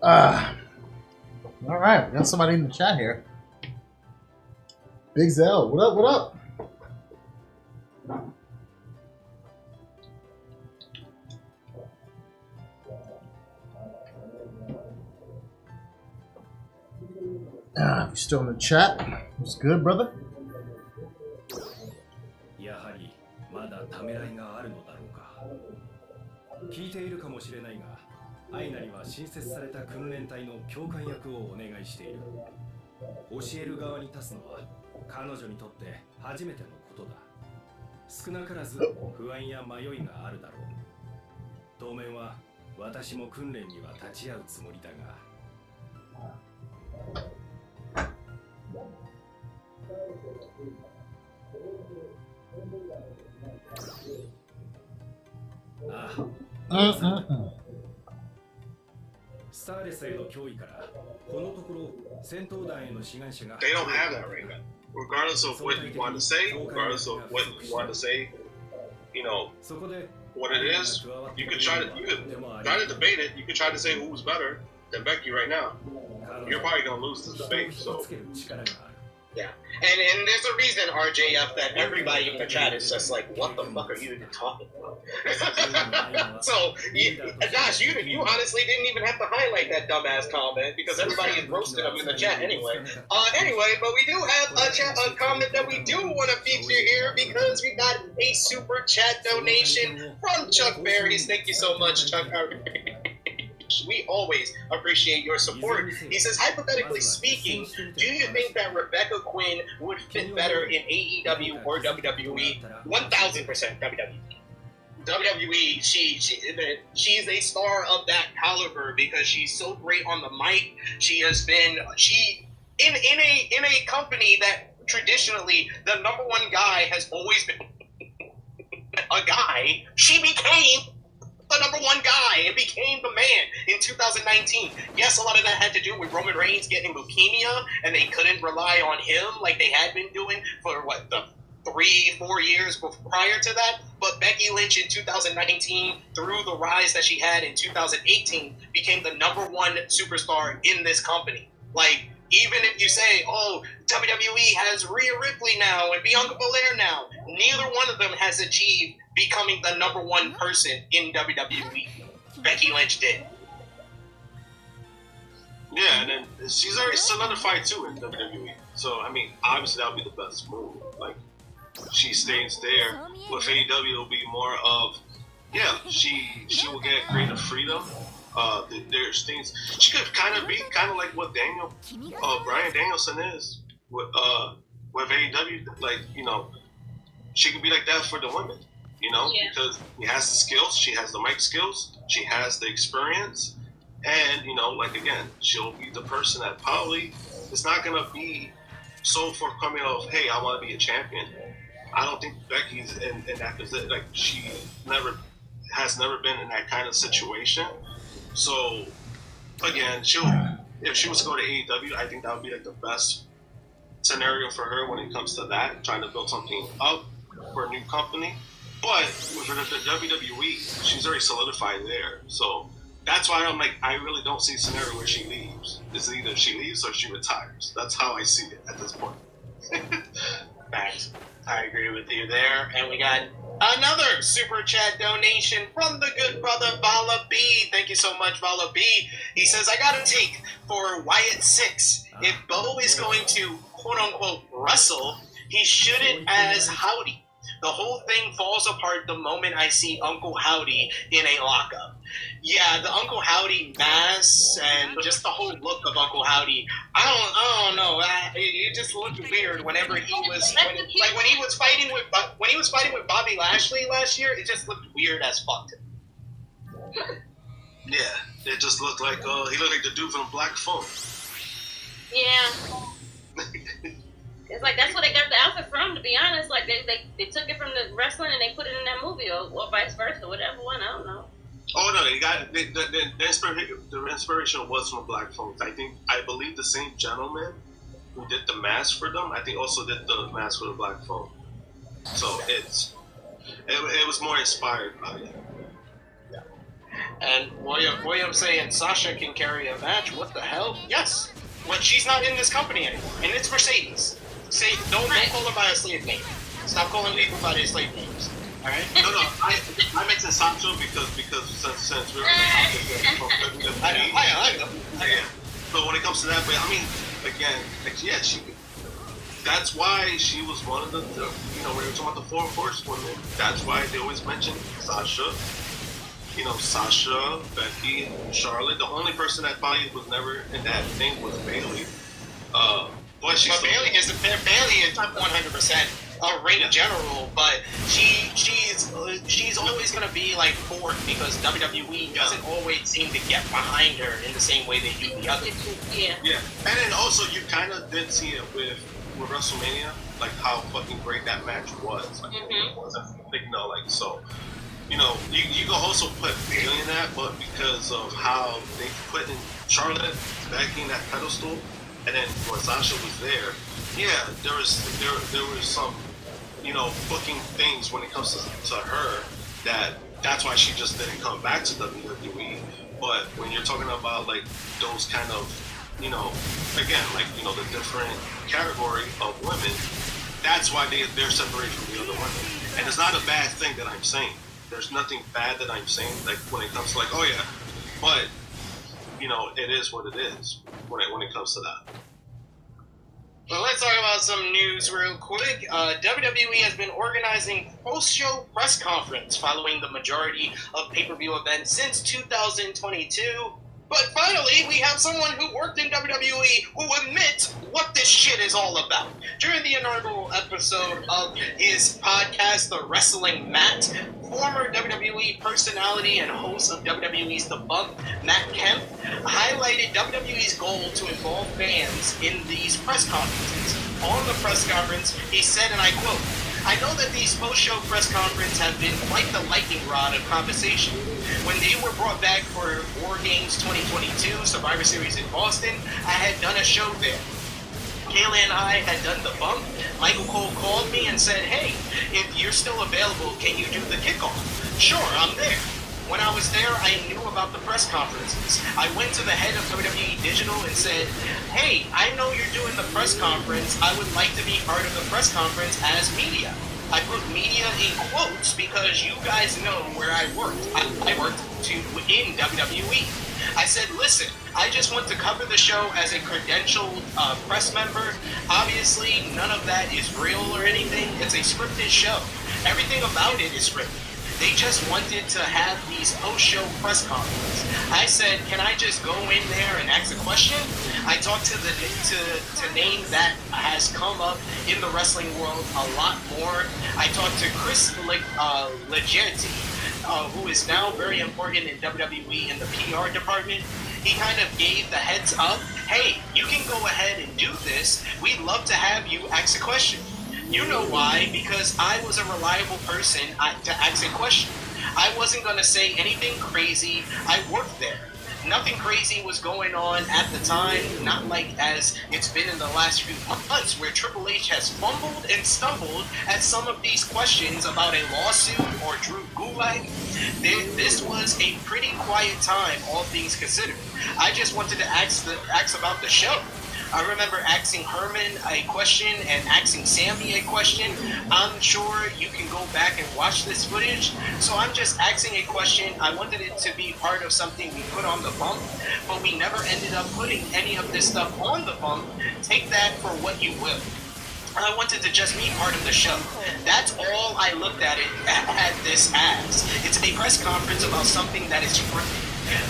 All right, we got somebody in the chat here. Big Zell, what up? What up? You still in the chat? What's good, brother? やはりまだためらいがあるのだろうか。聞いているかもしれないが、アイナには新設された訓練隊の教官役をお願いしている。教える側に立つのは彼女にとって初めてのことだ。少なからず不安や迷いがあるだろう。当面は私も訓練には立ち会うつもりだが。スターレスへの脅威からこのところ戦闘団への志願者が They don't have that right now. Regardless of what you want to say, regardless of what you want to say, you know, what it is, you could try to debate it. You could try to say who's better than Becky right now. You're probably gonna lose this debate. So yeah, and there's a reason, RJF, that everybody in the chat is just like, what the fuck are you even talking about? So, Josh, you honestly didn't even have to highlight that dumbass comment because everybody had roasted him in the chat anyway. Anyway, but we do have a comment that we do want to feature here because we got a super chat donation from Chuck Berries. Thank you so much, Chuck. We always appreciate your support. He says, hypothetically speaking, do you think that Rebecca Quinn would fit better in AEW or WWE? 1000% WWE. WWE, she's a star of that caliber because she's so great on the mic. She has been in a company that traditionally the number one guy has always been a guy. She became the number one guy and became the man in 2019. Yes, a lot of that had to do with Roman Reigns getting leukemia and they couldn't rely on him like they had been doing for the 3-4 years prior to that. But Becky Lynch in 2019, through the rise that she had in 2018, became the number one superstar in this company. Like, even if you say, oh, WWE has Rhea Ripley now and Bianca Belair now, neither one of them has achieved becoming the number one person in WWE. Becky Lynch did. yeah, and then she's already solidified too in WWE. So I mean, obviously that would be the best move. Like, she stays there. With AEW, it'll be more of, yeah, she will get greater freedom. There's things she could kind of like what Bryan Danielson is with AEW. Like, you know, she could be like that for the women. You know, because she has the skills, she has the mic skills, she has the experience, and you know, like again, she'll be the person that probably is not gonna be so forthcoming of, hey, I want to be a champion. I don't think Becky's in that position. Like, she has never been in that kind of situation. So again, if she was to go to AEW, I think that would be like the best scenario for her when it comes to that, trying to build something up for a new company. But with the WWE, she's already solidified there. So that's why I'm like, I really don't see a scenario where she leaves. It's either she leaves or she retires. That's how I see it at this point. Thanks. I agree with you there. And we got another super chat donation from the good brother Vala B. Thank you so much, Vala B. He says, I got a take for Wyatt 6. If Bo is going to quote unquote wrestle, he shouldn't as Howdy. The whole thing falls apart the moment I see Uncle Howdy in a lockup. Yeah, the Uncle Howdy mask and just the whole look of Uncle Howdy. I don't know. It just looked weird whenever he was when he was fighting with Bobby Lashley last year. It just looked weird as fuck. Yeah, it just looked like he looked like the dude from Black Phone. Yeah. It's like that's where they got the outfit from, to be honest. Like they took it from the wrestling and they put it in that movie, or vice versa, whatever one. I don't know. Oh no, they got the inspiration was from Black Phone. I believe the same gentleman who did the mask for them, I think also did the mask for the Black Phone. So it was more inspired by it. And William saying Sasha can carry a match. What the hell? Yes, but she's not in this company anymore, and it's Mercedes. Say don't call her by a slave name. Stop calling people by their slave names. All right? No, I mentioned Sancho because since we're in the topic, I know. yeah. But when it comes to that, but I mean, again, yeah, that's why she was one of the when we were talking about the four horsewomen, that's why they always mention Sasha. Sasha, Becky, Charlotte. The only person that probably was never in that thing was Bailey. But Bailey is 100% a ring general, but she's always gonna be like fourth because WWE doesn't always seem to get behind her in the same way they do the others. Yeah. Yeah, and then also you kind of did see it with WrestleMania, like how fucking great that match was. Like, it wasn't so. You can also put Bailey in that, but because of how they put in Charlotte backing that pedestal, and then when Sasha was there, yeah, there was some, booking things when it comes to her that's why she just didn't come back to WWE. But when you're talking about like those kind of, again, like the different category of women, that's why they're separated from the other women, and it's not a bad thing that I'm saying. There's nothing bad that I'm saying, like when it comes to like, oh yeah, but it is what it is when it comes to that. Well, let's talk about some news real quick. WWE has been organizing post-show press conference following the majority of pay-per-view events since 2022. But finally, we have someone who worked in WWE who admits what this shit is all about. During the inaugural episode of his podcast, The Wrestling Mat, former WWE personality and host of WWE's The Bump, Matt Kemp, highlighted WWE's goal to involve fans in these press conferences. On the press conference, he said, and I quote, "I know that these post-show press conferences have been quite the lightning rod of conversation. When they were brought back for War Games 2022 Survivor Series in Boston, I had done a show there. Kayla and I had done the bump. Michael Cole called me and said, hey, if you're still available, can you do the kickoff? Sure, I'm there. When I was there, I knew about the press conferences. I went to the head of WWE Digital and said, hey, I know you're doing the press conference. I would like to be part of the press conference as media. I put media in quotes because you guys know where I worked. I worked in WWE. I said, listen, I just want to cover the show as a credentialed press member. Obviously, none of that is real or anything. It's a scripted show. Everything about it is scripted. They just wanted to have these post-show press conferences. I said, can I just go in there and ask a question? I talked to a name that has come up in the wrestling world a lot more. I talked to Chris Legetti, who is now very important in WWE in the PR department. He kind of gave the heads up, hey, you can go ahead and do this. We'd love to have you ask a question. You know why? Because I was a reliable person to ask a question. I wasn't going to say anything crazy. I worked there. Nothing crazy was going on at the time, not like as it's been in the last few months where Triple H has fumbled and stumbled at some of these questions about a lawsuit or Drew Gulak. This was a pretty quiet time, all things considered. I just wanted to ask about the show. I remember asking Herman a question and asking Sammy a question. I'm sure you can go back and watch this footage. So I'm just asking a question. I wanted it to be part of something we put on the bump, but we never ended up putting any of this stuff on the bump. Take that for what you will. I wanted to just be part of the show. That's all I looked at this as. It's a press conference about something that is scripted.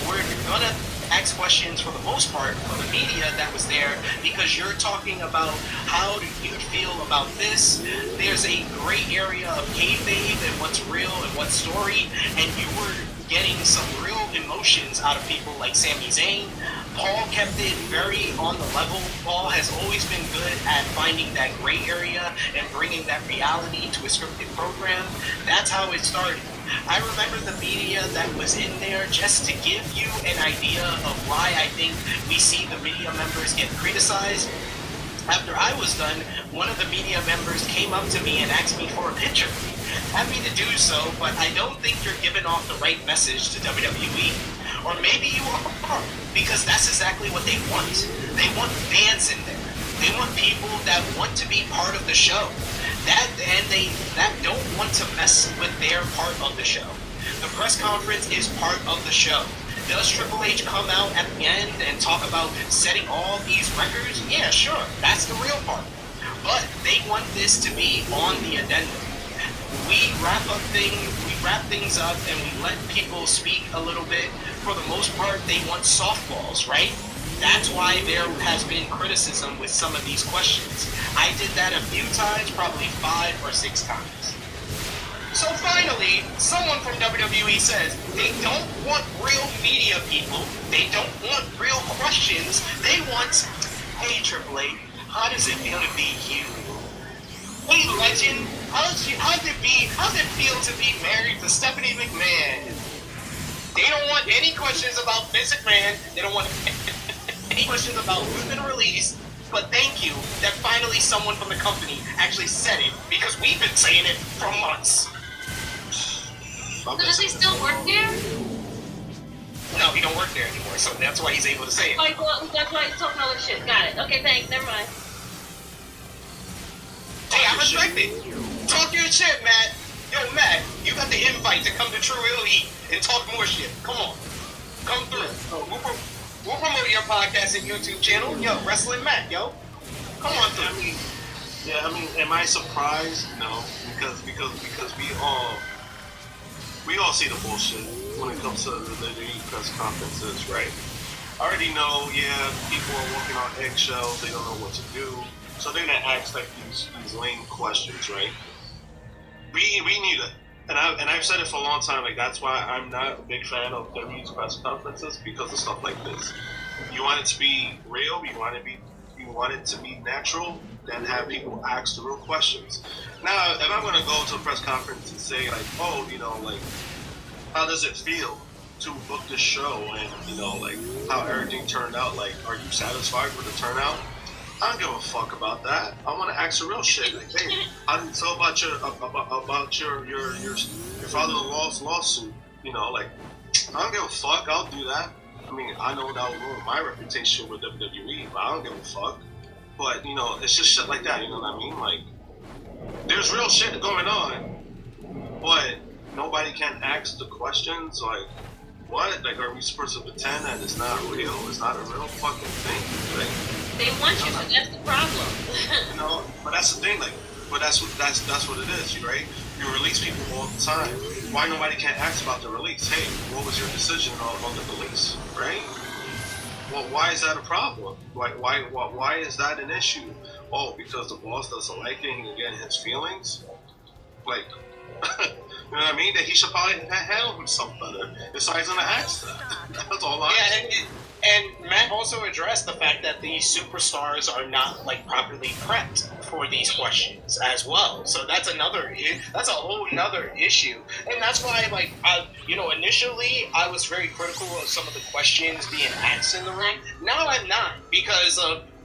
We're gonna ask questions for the most part for the media that was there because you're talking about how do you feel about this. There's a gray area of kayfabe and what's real and what's story, and you were getting some real emotions out of people like Sami Zayn. Paul kept it very on the level. Paul has always been good at finding that gray area and bringing that reality to a scripted program. That's how it started. I remember the media that was in there just to give you an idea of why I think we see the media members get criticized. After I was done, one of the media members came up to me and asked me for a picture. happy to do so, but I don't think you're giving off the right message to WWE. Or maybe you are, because that's exactly what they want. They want fans in there. They want people that want to be part of the show. That don't want to mess with their part of the show. The press conference is part of the show. Does Triple H come out at the end and talk about setting all these records? Yeah, sure. That's the real part. But they want this to be on the addendum. We wrap things up and we let people speak a little bit. For the most part, they want softballs, right? That's why there has been criticism with some of these questions. I did that a few times, probably 5 or 6 times. So finally, someone from WWE says they don't want real media people. They don't want real questions. They want, hey Triple H, how does it feel to be you? Hey legend, how's it feel to be married to Stephanie McMahon? They don't want any questions about Vince McMahon. They don't want any questions about who's been released. But thank you that finally someone from the company actually said it, because we've been saying it for months. So does he still work there? No, he don't work there anymore, so that's why he's able to say it. Oh, well, that's why he's talking all this shit. Got it. Okay, thanks. Never mind. Hey, I respect it. Talk your shit, Matt. Yo, Matt, you got the invite to come to True Elite and talk more shit. Come on. Come through. We'll promote your podcast and YouTube channel. Yo, Wrestling Matt, yo. Come on through. I mean, am I surprised? No, because we all see the bullshit when it comes to the press conferences, right? I already know, people are walking on eggshells, they don't know what to do, so they're gonna ask like these lame questions, right? We need it, and I've said it for a long time. Like that's why I'm not a big fan of WWE's press conferences, because of stuff like this. You want it to be real, you want it to be natural, then have people ask the real questions. Now, if I'm gonna go to a press conference and say like, oh, like how does it feel to book this show, and like how everything turned out, like are you satisfied with the turnout? I don't give a fuck about that. I want to ask the real shit. Like, hey, how do you feel about your father-in-law's lawsuit? Like, I don't give a fuck. I'll do that. I mean, I know that will ruin my reputation with WWE, but I don't give a fuck. But it's just shit like that. You know what I mean? Like, there's real shit going on, but nobody can ask the questions. Like, what? Like, are we supposed to pretend that it's not real? It's not a real fucking thing. Like, they want you to. That's the problem. But that's the thing. Like, but that's what it is, right? You release people all the time. Why nobody can't ask about the release? Hey, what was your decision on the release, right? Well, why is that a problem? Why is that an issue? Oh, because the boss doesn't like it and he get his feelings? Like, you know what I mean? That he should probably handle himself better. So he's gonna ask that. That's all And Matt also addressed the fact that these superstars are not like properly prepped for these questions as well. So that's a whole nother issue. And that's why, like, initially I was very critical of some of the questions being asked in the ring. Now I'm not, because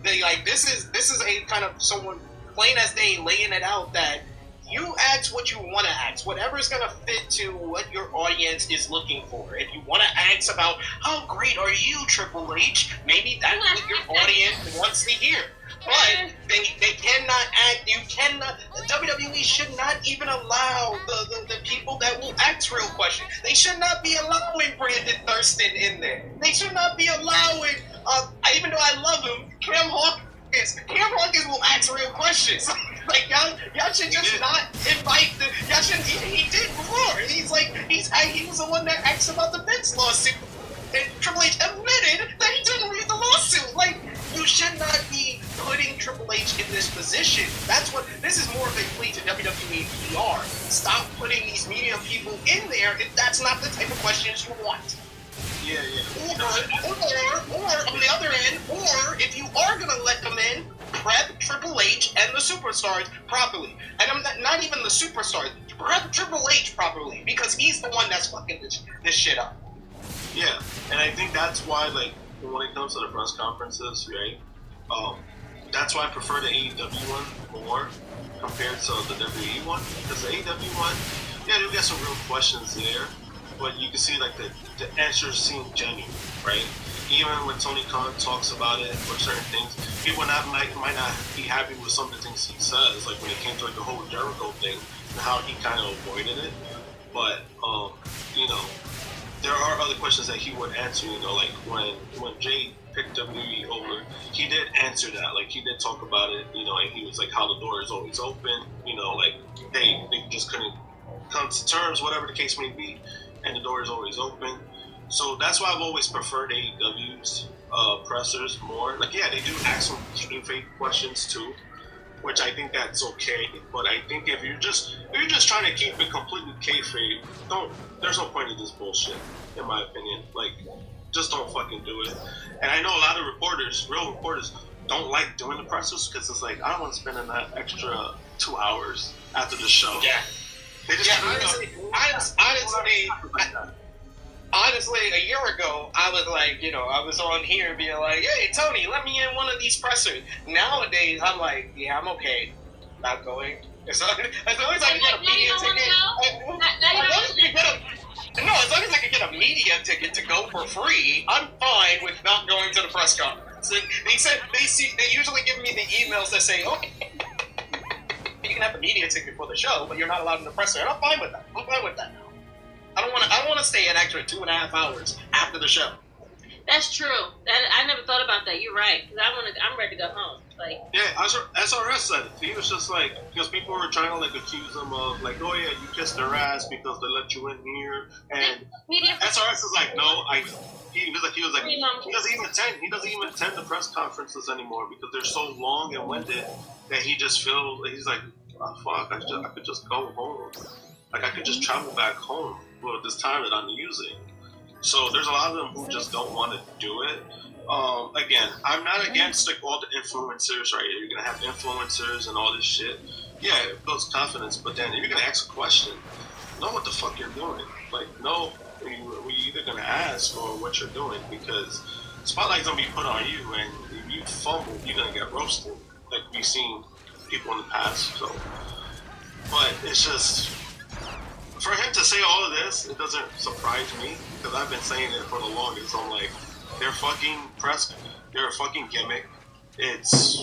this is a kind of someone plain as day laying it out that you ask what you want to ask, whatever's going to fit to what your audience is looking for. If you want to ask about how great are you, Triple H, maybe that's what your audience wants to hear. But they cannot WWE should not even allow the people that will ask real questions. They should not be allowing Brandon Thurston in there. They should not be allowing, even though I love him, Cam Hawkins will ask real questions. Like, y'all should just not invite y'all shouldn't, he did before. He was the one that asked about the Vince lawsuit. And Triple H admitted that he didn't read the lawsuit. Like, you should not be putting Triple H in this position. This is more of a plea to WWE PR. Stop putting these media people in there if that's not the type of questions you want. Yeah. Or on the other end, or if you are gonna let them in, prep Triple H and the superstars properly. And I'm not even the superstars. Prep Triple H properly, because he's the one that's fucking this shit up. Yeah, and I think that's why, like, when it comes to the press conferences, right? That's why I prefer the AEW one more, compared to the WWE one. Because the AEW one, yeah, you got some real questions there, but you can see like the answers seem genuine, right? Even when Tony Khan talks about it or certain things, people might not be happy with some of the things he says, like when it came to like the whole Jericho thing and how he kind of avoided it. But you know, there are other questions that he would answer. You know, like when Jay picked WWE over, he did answer that. Like he did talk about it. You know, and he was like, how the door is always open. You know, like they just couldn't come to terms, whatever the case may be, and the door is always open. So that's why I've always preferred AEW's pressers more. Like, yeah, they do ask some extreme fake questions too, which I think that's okay. But I think if you're just trying to keep it completely kayfabe, there's no point in this bullshit, in my opinion. Like, just don't fucking do it. And I know a lot of real reporters, don't like doing the pressers because it's like, I don't want to spend in that extra 2 hours after the show. Yeah. They just honestly, a year ago, I was like, I was on here being like, hey, Tony, let me in one of these pressers. Nowadays, I'm like, yeah, I'm okay. Not going. As long as I can get a media ticket. As long as I can get a media ticket to go for free, I'm fine with not going to the press conference. And they usually give me the emails that say, okay, you can have the media ticket for the show, but you're not allowed in the presser. And I'm fine with that. I don't want to stay an extra 2.5 hours after the show. That's true. I never thought about that. You're right. Because I'm ready to go home. Like, yeah, SRS said it. He was just like, because people were trying to like accuse him of like, oh yeah, you kissed their ass because they let you in here, and SRS is like, no, he was like he doesn't even attend the press conferences anymore because they're so long and winded that he's like, oh, fuck, I could just go home. Like, I could just travel back home with this time that I'm using. So there's a lot of them who just don't want to do it. Again, I'm not against like all the influencers, right? You're gonna have influencers and all this shit. Yeah, it builds confidence, but then if you're gonna ask a question, know what the fuck you're doing. Like, know what you're either gonna ask or what you're doing, because spotlight's gonna be put on you, and if you fumble, you're gonna get roasted. Like we've seen people in the past. So, but it's just, for him to say all of this, it doesn't surprise me, because I've been saying it for the longest. I'm like, they're fucking they're a fucking gimmick. This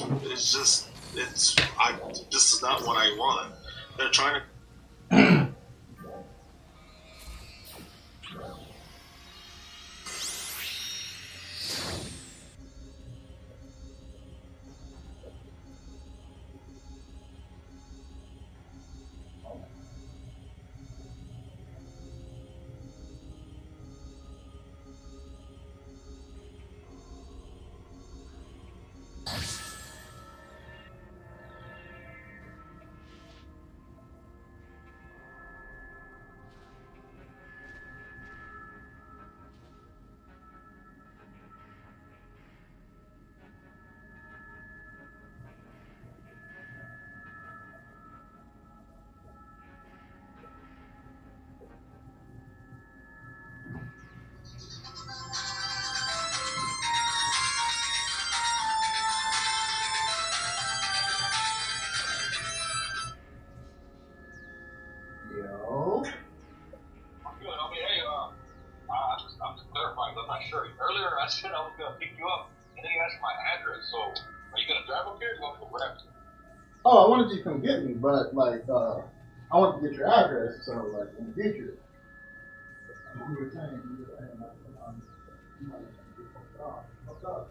is not what I want. They're trying to. I said I was gonna pick you up, and then you asked my address. So, are you gonna drive up here? Or you gonna go grab me? Oh, I wanted you to come get me, but like, I want to get your address, so like in the future. You were saying, what's up?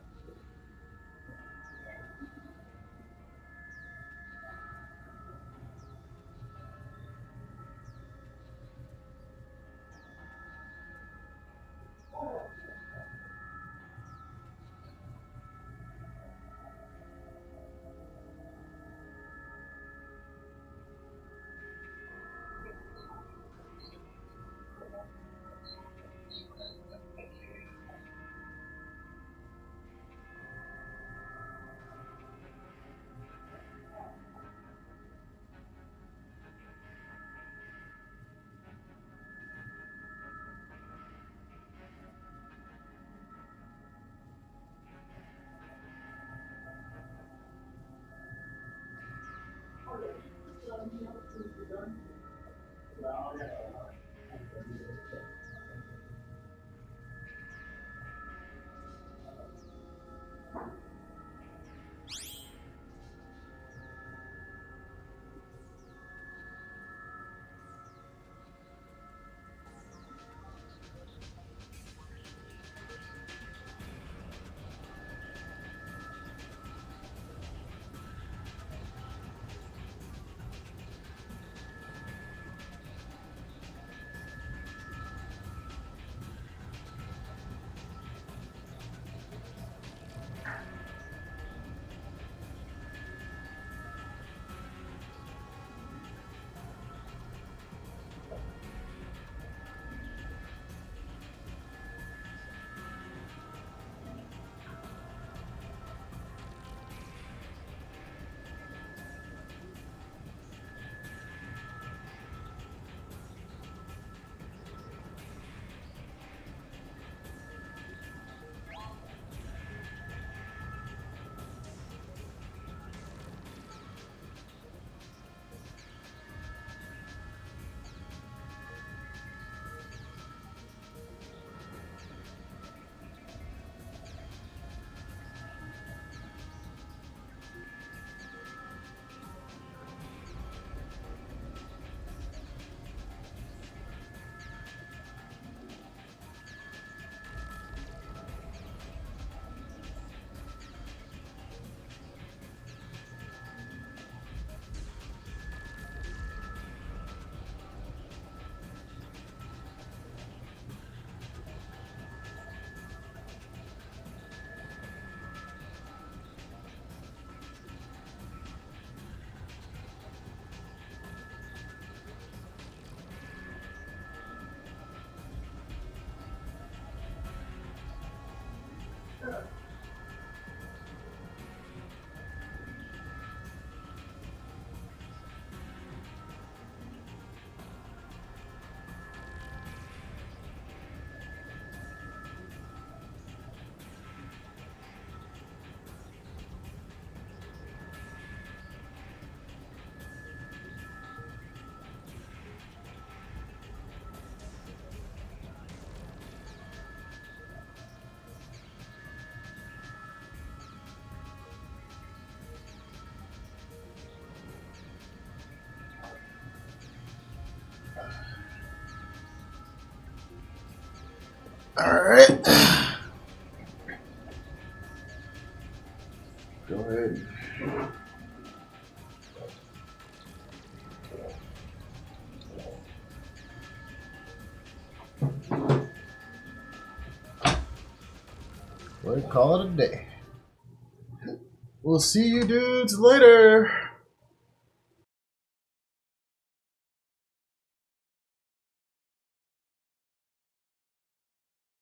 Alright. Go ahead. We'll call it a day. We'll see you dudes later.